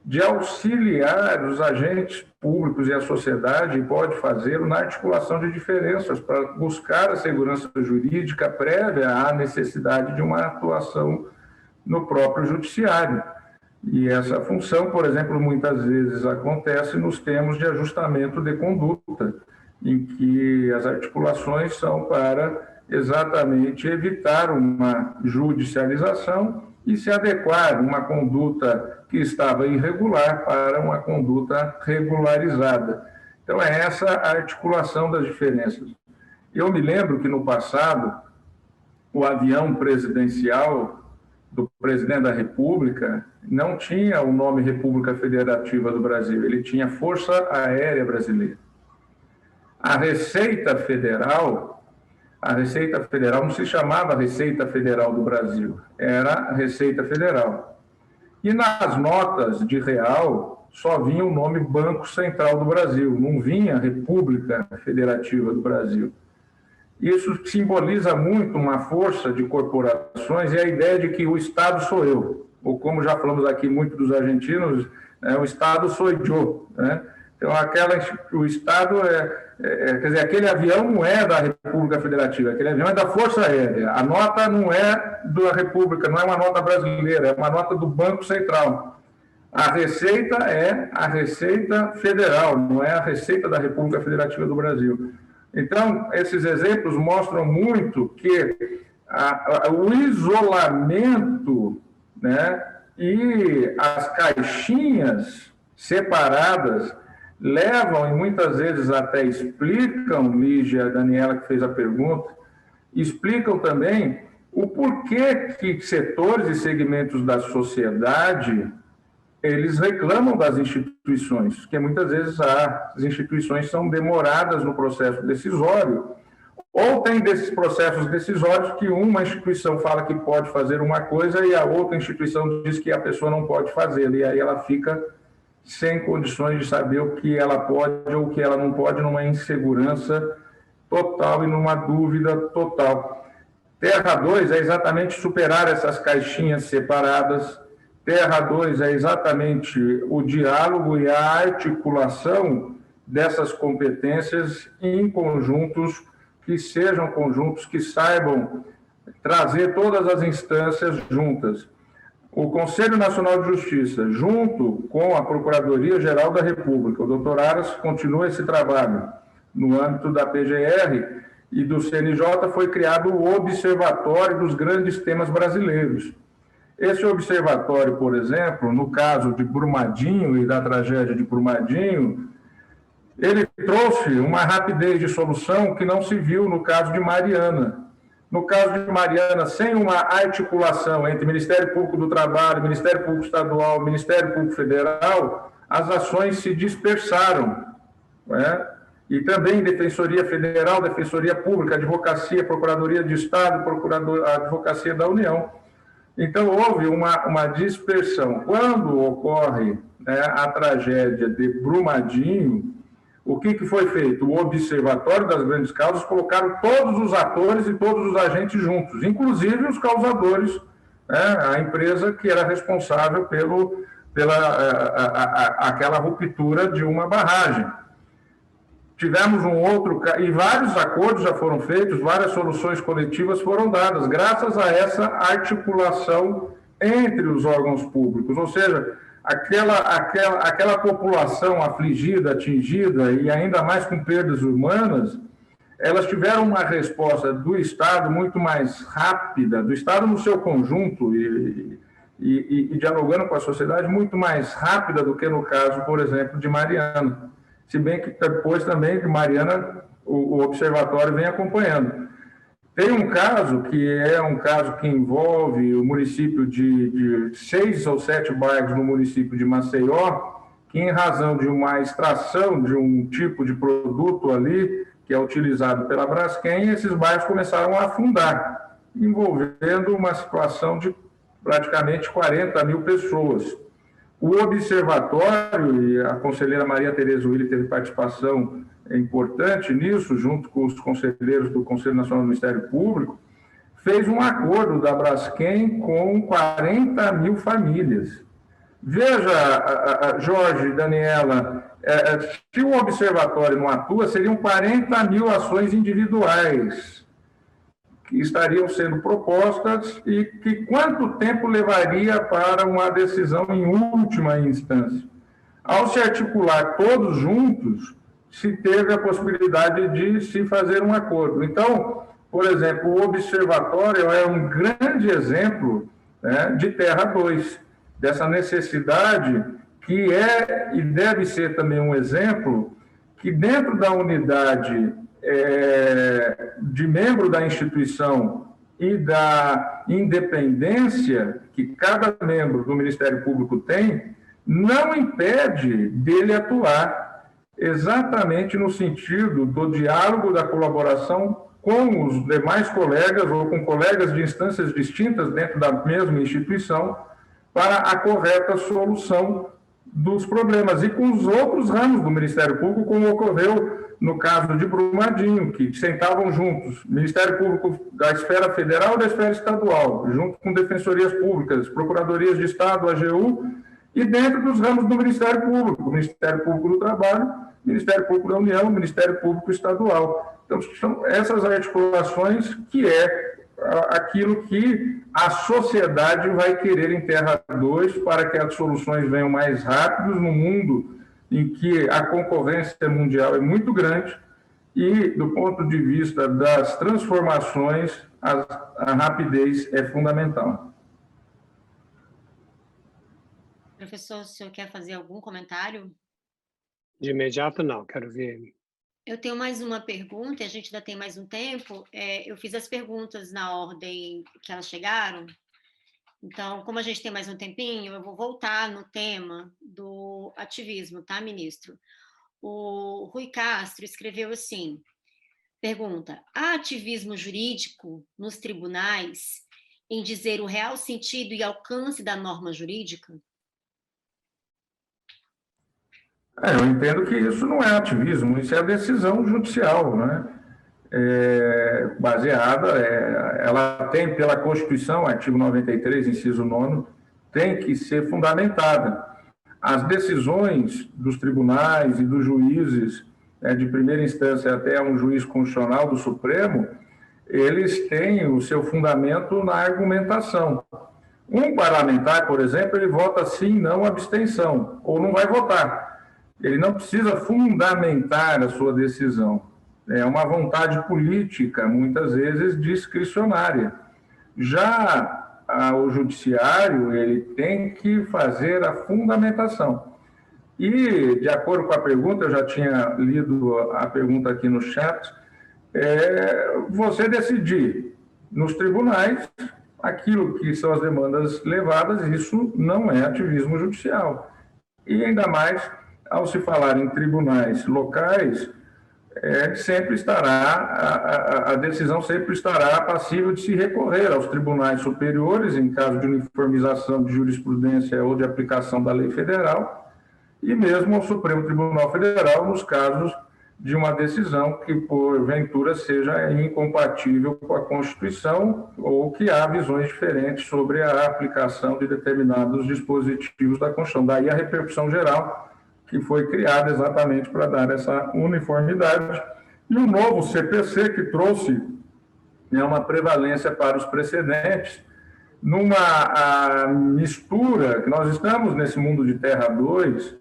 de auxiliar os agentes públicos e a sociedade, e pode fazê-lo na articulação de diferenças para buscar a segurança jurídica prévia à necessidade de uma atuação no próprio judiciário. E essa função, por exemplo, muitas vezes acontece nos termos de ajustamento de conduta, em que as articulações são para exatamente evitar uma judicialização e se adequar uma conduta que estava irregular para uma conduta regularizada. Então, é essa a articulação das diferenças. Eu me lembro que, no passado, o avião presidencial do presidente da República não tinha o nome República Federativa do Brasil, ele tinha Força Aérea Brasileira. A Receita Federal não se chamava Receita Federal do Brasil, era Receita Federal. E nas notas de real só vinha o nome Banco Central do Brasil, não vinha República Federativa do Brasil. Isso simboliza muito uma força de corporações e a ideia de que o Estado sou eu, ou como já falamos aqui muito dos argentinos, o Estado sou eu, né? Então, o Estado quer dizer, aquele avião não é da República Federativa, aquele avião é da Força Aérea. A nota não é da República, não é uma nota brasileira, é uma nota do Banco Central. A Receita é a Receita Federal, não é a Receita da República Federativa do Brasil. Então, esses exemplos mostram muito que o isolamento, né, e as caixinhas separadas levam, e muitas vezes até explicam, Lígia, a Daniela que fez a pergunta, explicam também o o porquê que setores e segmentos da sociedade eles reclamam das instituições, porque muitas vezes as instituições são demoradas no processo decisório, ou tem desses processos decisórios que uma instituição fala que pode fazer uma coisa e a outra instituição diz que a pessoa não pode fazer, e aí ela fica sem condições de saber o que ela pode ou o que ela não pode, numa insegurança total e numa dúvida total. Terra 2 é exatamente superar essas caixinhas separadas. Terra 2 é exatamente o diálogo e a articulação dessas competências em conjuntos que sejam conjuntos que saibam trazer todas as instâncias juntas. O Conselho Nacional de Justiça, junto com a Procuradoria-Geral da República, o doutor Aras continua esse trabalho no âmbito da PGR e do CNJ, foi criado o Observatório dos Grandes Temas Brasileiros. Esse observatório, por exemplo, no caso de Brumadinho e da tragédia de Brumadinho, ele trouxe uma rapidez de solução que não se viu no caso de Mariana. No caso de Mariana, sem uma articulação entre Ministério Público do Trabalho, Ministério Público Estadual, Ministério Público Federal, as ações se dispersaram, né? E também Defensoria Federal, Defensoria Pública, Advocacia, Procuradoria de Estado, Advocacia da União. Então, houve uma dispersão. Quando ocorre, né, a tragédia de Brumadinho, o que foi feito? O Observatório das Grandes Causas colocaram todos os atores e todos os agentes juntos, inclusive os causadores, né, a empresa que era responsável aquela ruptura de uma barragem. Tivemos e vários acordos já foram feitos, várias soluções coletivas foram dadas, graças a essa articulação entre os órgãos públicos, ou seja, aquela população afligida, atingida, e ainda mais com perdas humanas, elas tiveram uma resposta do Estado muito mais rápida, do Estado no seu conjunto, e dialogando com a sociedade, muito mais rápida do que no caso, por exemplo, de Mariana. Se bem que depois também de Mariana, o observatório vem acompanhando. Tem um caso que envolve o município de 6 ou 7 bairros no município de Maceió, que em razão de uma extração de um tipo de produto ali, que é utilizado pela Braskem, esses bairros começaram a afundar, envolvendo uma situação de praticamente 40 mil pessoas. O observatório, e a conselheira Maria Tereza Willi teve participação importante nisso, junto com os conselheiros do Conselho Nacional do Ministério Público, fez um acordo da Braskem com 40 mil famílias. Veja, Jorge, Daniela, se o observatório não atua, seriam 40 mil ações individuais que estariam sendo propostas e que quanto tempo levaria para uma decisão em última instância. Ao se articular todos juntos, se teve a possibilidade de se fazer um acordo. Então, por exemplo, o observatório é um grande exemplo, né, de Terra 2, dessa necessidade que é e deve ser também um exemplo que dentro da unidade de membro da instituição e da independência que cada membro do Ministério Público tem, não impede dele atuar exatamente no sentido do diálogo, da colaboração com os demais colegas ou com colegas de instâncias distintas dentro da mesma instituição para a correta solução dos problemas e com os outros ramos do Ministério Público, como ocorreu no caso de Brumadinho, que sentavam juntos, Ministério Público da esfera federal e da esfera estadual, junto com defensorias públicas, procuradorias de Estado, AGU, e dentro dos ramos do Ministério Público, Ministério Público do Trabalho, Ministério Público da União, Ministério Público Estadual. Então, são essas articulações que é aquilo que a sociedade vai querer em Terra 2 para que as soluções venham mais rápidas no mundo em que a concorrência mundial é muito grande e, do ponto de vista das transformações, a rapidez é fundamental. Professor, o senhor quer fazer algum comentário? De imediato, não. Quero ver Eu tenho mais uma pergunta, a gente ainda tem mais um tempo. Eu fiz as perguntas na ordem que elas chegaram. Então, como a gente tem mais um tempinho, eu vou voltar no tema do ativismo, tá, ministro? O Rui Castro escreveu assim, pergunta, há ativismo jurídico nos tribunais em dizer o real sentido e alcance da norma jurídica? Eu entendo que isso não é ativismo, isso é decisão judicial, né? Baseada, ela tem pela Constituição, artigo 93, inciso 9º, tem que ser fundamentada. As decisões dos tribunais e dos juízes, de primeira instância até um juiz constitucional do Supremo, eles têm o seu fundamento na argumentação. Um parlamentar, por exemplo, ele vota sim, não, abstenção, ou não vai votar. Ele não precisa fundamentar a sua decisão. É uma vontade política, muitas vezes discricionária. Já o judiciário, ele tem que fazer a fundamentação. E, de acordo com a pergunta, eu já tinha lido a pergunta aqui no chat, você decidir nos tribunais aquilo que são as demandas levadas, isso não é ativismo judicial. E ainda mais, ao se falar em tribunais locais, sempre estará, a decisão sempre estará passível de se recorrer aos tribunais superiores, em caso de uniformização de jurisprudência ou de aplicação da lei federal, e mesmo ao Supremo Tribunal Federal, nos casos de uma decisão que, porventura, seja incompatível com a Constituição ou que há visões diferentes sobre a aplicação de determinados dispositivos da Constituição. Daí a repercussão geral, que foi criada exatamente para dar essa uniformidade. E o novo CPC, que trouxe uma prevalência para os precedentes, numa mistura, que nós estamos nesse mundo de Terra 2,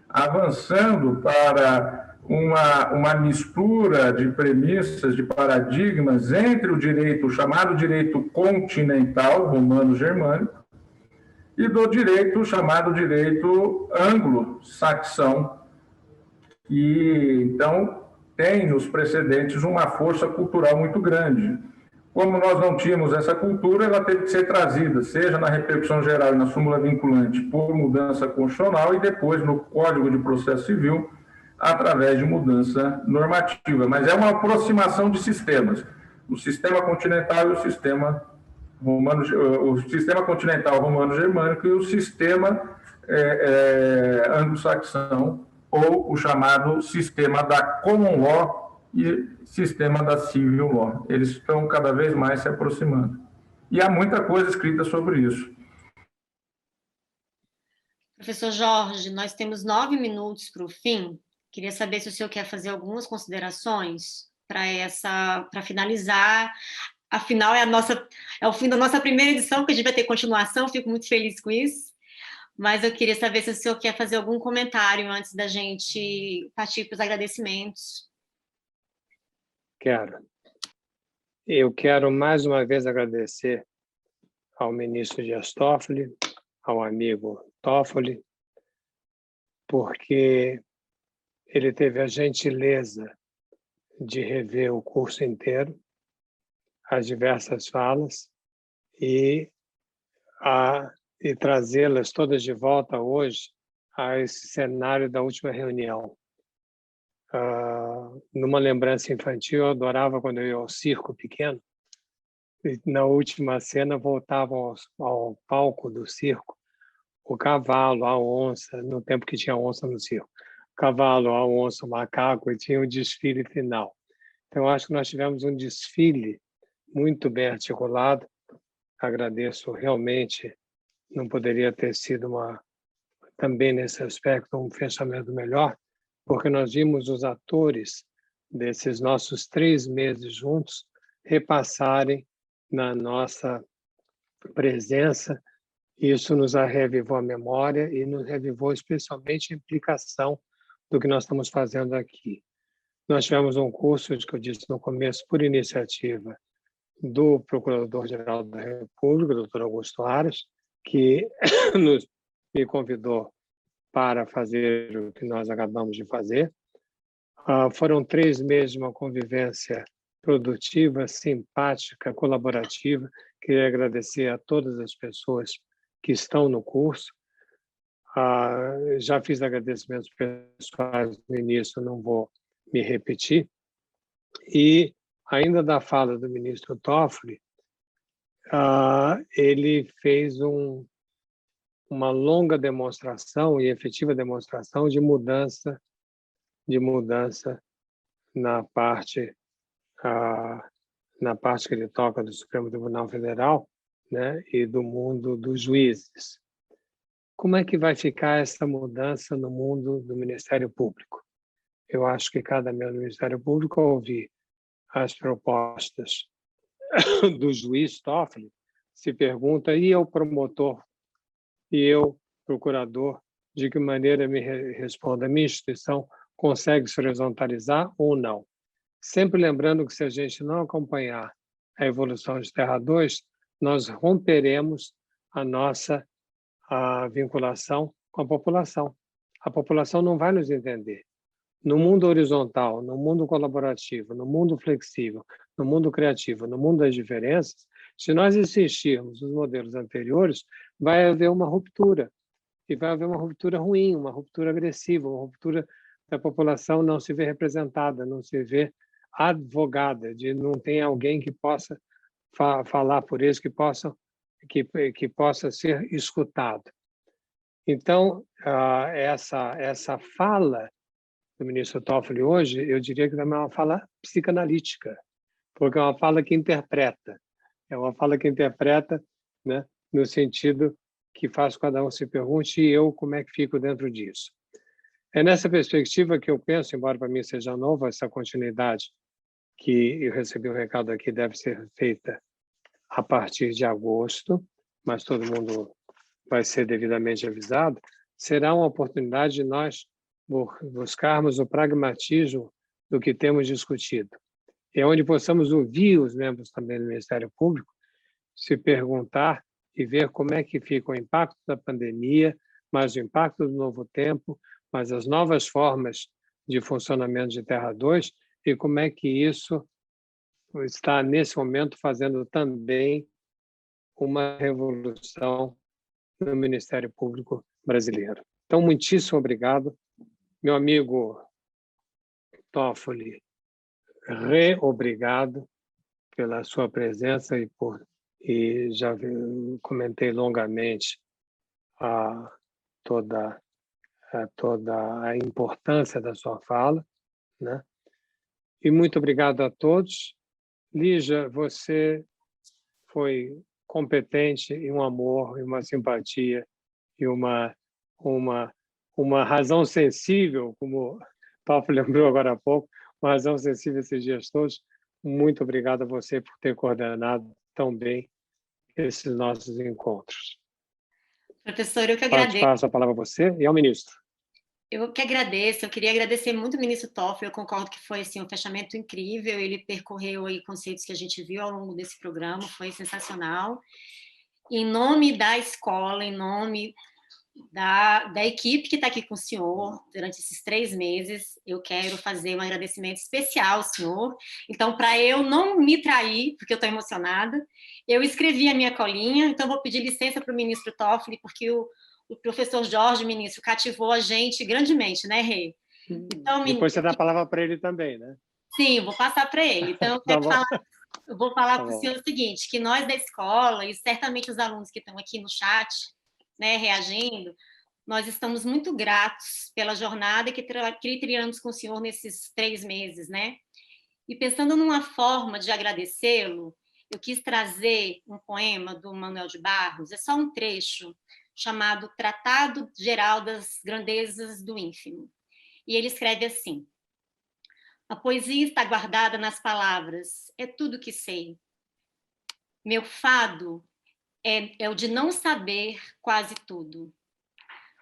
avançando para uma mistura de premissas, de paradigmas entre o direito, o chamado direito continental, romano-germânico, e do direito chamado direito anglo-saxão, que, então, tem nos precedentes uma força cultural muito grande. Como nós não tínhamos essa cultura, ela teve que ser trazida, seja na repercussão geral e na súmula vinculante, por mudança constitucional e depois no Código de Processo Civil, através de mudança normativa. Mas é uma aproximação de sistemas. O sistema continental e o sistema romano, o sistema continental romano-germânico e o sistema anglo-saxão, ou o chamado sistema da common law e sistema da civil law. Eles estão cada vez mais se aproximando. E há muita coisa escrita sobre isso. Professor Jorge, nós temos 9 minutos para o fim. Queria saber se o senhor quer fazer algumas considerações para finalizar. Afinal, é o fim da nossa primeira edição, que a gente vai ter continuação, fico muito feliz com isso. Mas eu queria saber se o senhor quer fazer algum comentário antes da gente partir para os agradecimentos. Quero. Eu quero mais uma vez agradecer ao ministro Dias Toffoli, ao amigo Toffoli, porque ele teve a gentileza de rever o curso inteiro, as diversas falas, e trazê-las todas de volta hoje a esse cenário da última reunião. Numa lembrança infantil, eu adorava quando eu ia ao circo pequeno, e na última cena voltavam ao palco do circo o cavalo, a onça, no tempo que tinha onça no circo, o cavalo, a onça, o macaco, e tinha o desfile final. Então, acho que nós tivemos um desfile muito bem articulado. Agradeço realmente, não poderia ter sido também nesse aspecto um fechamento melhor, porque nós vimos os atores desses nossos 3 meses juntos repassarem na nossa presença. Isso nos revivou a memória e nos revivou especialmente a implicação do que nós estamos fazendo aqui. Nós tivemos um curso, que eu disse no começo, por iniciativa do Procurador-Geral da República, doutor Augusto Aras, que me convidou para fazer o que nós acabamos de fazer. Foram 3 meses de uma convivência produtiva, simpática, colaborativa. Queria agradecer a todas as pessoas que estão no curso. Já fiz agradecimentos pessoais no início, não vou me repetir. E, ainda da fala do ministro Toffoli, ele fez uma longa demonstração e efetiva demonstração de mudança na parte que ele toca do Supremo Tribunal Federal, né, e do mundo dos juízes. Como é que vai ficar essa mudança no mundo do Ministério Público? Eu acho que cada membro do Ministério Público, ao ouvir as propostas do juiz Toffoli, se pergunta, e eu, promotor, e eu, procurador, de que maneira me responda? A minha instituição consegue se horizontalizar ou não? Sempre lembrando que, se a gente não acompanhar a evolução de Terra 2, nós romperemos a nossa vinculação com a população. A população não vai nos entender. No mundo horizontal, no mundo colaborativo, no mundo flexível, no mundo criativo, no mundo das diferenças, se nós insistirmos nos modelos anteriores, vai haver uma ruptura. E vai haver uma ruptura ruim, uma ruptura agressiva, uma ruptura da população não se vê representada, não se vê advogada, de não tem alguém que possa falar por eles, que possa ser escutado. Então, essa fala do ministro Toffoli hoje, eu diria que também é uma fala psicanalítica, porque é uma fala que interpreta. É uma fala que interpreta, né, no sentido que faz que cada um se pergunte, e eu como é que fico dentro disso? É nessa perspectiva que eu penso, embora para mim seja nova, essa continuidade que eu recebi um recado aqui deve ser feita a partir de agosto, mas todo mundo vai ser devidamente avisado, será uma oportunidade de nós buscarmos o pragmatismo do que temos discutido. É onde possamos ouvir os membros também do Ministério Público, se perguntar e ver como é que fica o impacto da pandemia, mas o impacto do novo tempo, mas as novas formas de funcionamento de Terra 2 e como é que isso está, nesse momento, fazendo também uma revolução no Ministério Público brasileiro. Então, muitíssimo obrigado. Meu amigo Toffoli, obrigado pela sua presença e já comentei longamente toda a importância da sua fala, né? E muito obrigado a todos. Lígia, você foi competente e um amor, e uma simpatia, e uma razão sensível, como o Toffoli lembrou agora há pouco, uma razão sensível esses dias todos. Muito obrigado a você por ter coordenado tão bem esses nossos encontros. Professor, eu que agradeço. Passo a palavra a você e ao ministro. Eu que agradeço, eu queria agradecer muito o ministro Toffoli, eu concordo que foi assim, um fechamento incrível, ele percorreu aí conceitos que a gente viu ao longo desse programa, foi sensacional. Em nome da escola, em nome da equipe que está aqui com o senhor durante esses 3 meses, eu quero fazer um agradecimento especial ao senhor. Então, para eu não me trair, porque eu estou emocionada, eu escrevi a minha colinha, então vou pedir licença para o ministro Toffoli, porque o professor Jorge, ministro, cativou a gente grandemente, né, Rei? Então, depois você dá a palavra para ele também, né? Sim, vou passar para ele. Então, eu vou falar para o senhor o seguinte, que nós da escola, e certamente os alunos que estão aqui no chat, né, reagindo, nós estamos muito gratos pela jornada que trilhamos com o senhor nesses 3 meses, né? E pensando numa forma de agradecê-lo, eu quis trazer um poema do Manuel de Barros, é só um trecho, chamado Tratado Geral das Grandezas do Ínfimo. E ele escreve assim: a poesia está guardada nas palavras, é tudo que sei. Meu fado é o de não saber quase tudo.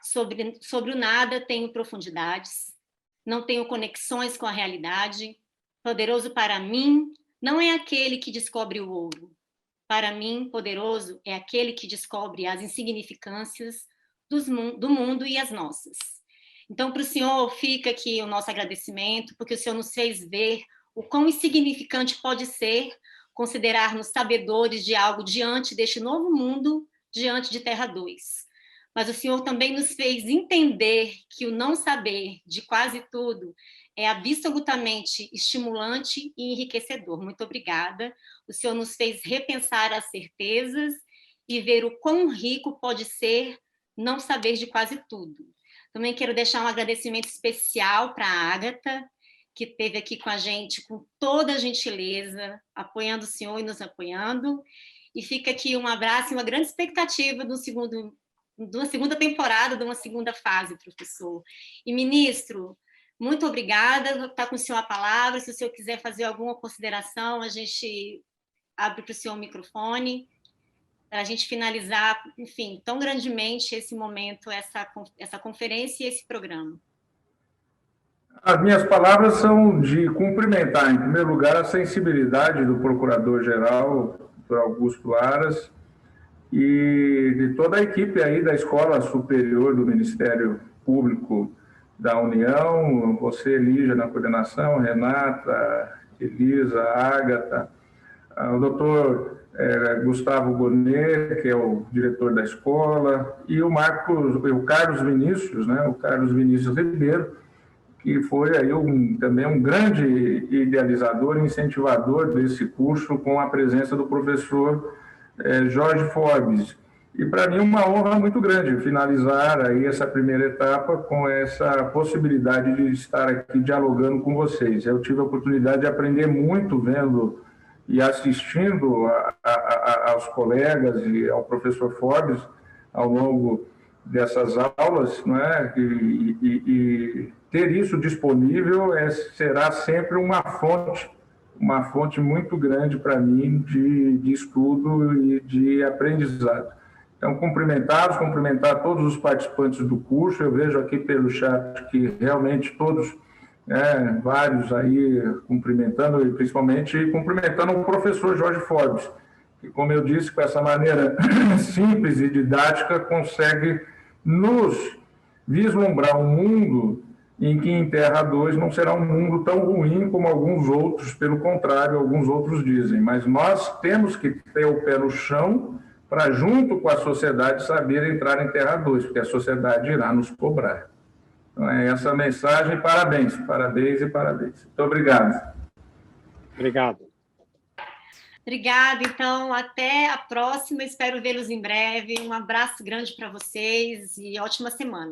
Sobre o nada tenho profundidades, não tenho conexões com a realidade. Poderoso para mim não é aquele que descobre o ouro. Para mim, poderoso é aquele que descobre as insignificâncias do mundo e as nossas. Então, para o senhor fica aqui o nosso agradecimento, porque o senhor nos fez ver o quão insignificante pode ser considerar-nos sabedores de algo diante deste novo mundo, diante de Terra 2. Mas o senhor também nos fez entender que o não saber de quase tudo é absolutamente estimulante e enriquecedor. Muito obrigada. O senhor nos fez repensar as certezas e ver o quão rico pode ser não saber de quase tudo. Também quero deixar um agradecimento especial para a Ágata, que esteve aqui com a gente com toda a gentileza, apoiando o senhor e nos apoiando. E fica aqui um abraço e uma grande expectativa de uma segunda temporada, de uma segunda fase, professor. E, ministro, muito obrigada. Vou estar com o senhor a palavra. Se o senhor quiser fazer alguma consideração, a gente abre para o senhor o microfone, para a gente finalizar, enfim, tão grandemente esse momento, essa conferência e esse programa. As minhas palavras são de cumprimentar, em primeiro lugar, a sensibilidade do Procurador-Geral, Dr. Augusto Aras, e de toda a equipe aí da Escola Superior do Ministério Público da União, você, Lígia, na coordenação, Renata, Elisa, Ágata, o doutor Gustavo Bonet, que é o diretor da escola, e o Carlos Vinícius, né, o Carlos Vinícius Ribeiro, que foi aí também um grande idealizador e incentivador desse curso, com a presença do professor Jorge Forbes. E para mim uma honra muito grande finalizar aí essa primeira etapa com essa possibilidade de estar aqui dialogando com vocês. Eu tive a oportunidade de aprender muito vendo e assistindo aos colegas e ao professor Forbes ao longo dessas aulas, né? E ter isso disponível será sempre uma fonte muito grande para mim de estudo e de aprendizado. Então, cumprimentar todos os participantes do curso. Eu vejo aqui pelo chat que realmente todos, vários aí cumprimentando, e principalmente cumprimentando o professor Jorge Forbes, que, como eu disse, com essa maneira simples e didática, consegue nos vislumbrar um mundo em que em Terra 2 não será um mundo tão ruim como alguns outros, pelo contrário, alguns outros dizem. Mas nós temos que ter o pé no chão para, junto com a sociedade, saber entrar em Terra 2, porque a sociedade irá nos cobrar. Então, é essa a mensagem. Parabéns, parabéns e parabéns. Muito obrigado. Obrigado. Obrigada, então, até a próxima, espero vê-los em breve. Um abraço grande para vocês e ótima semana.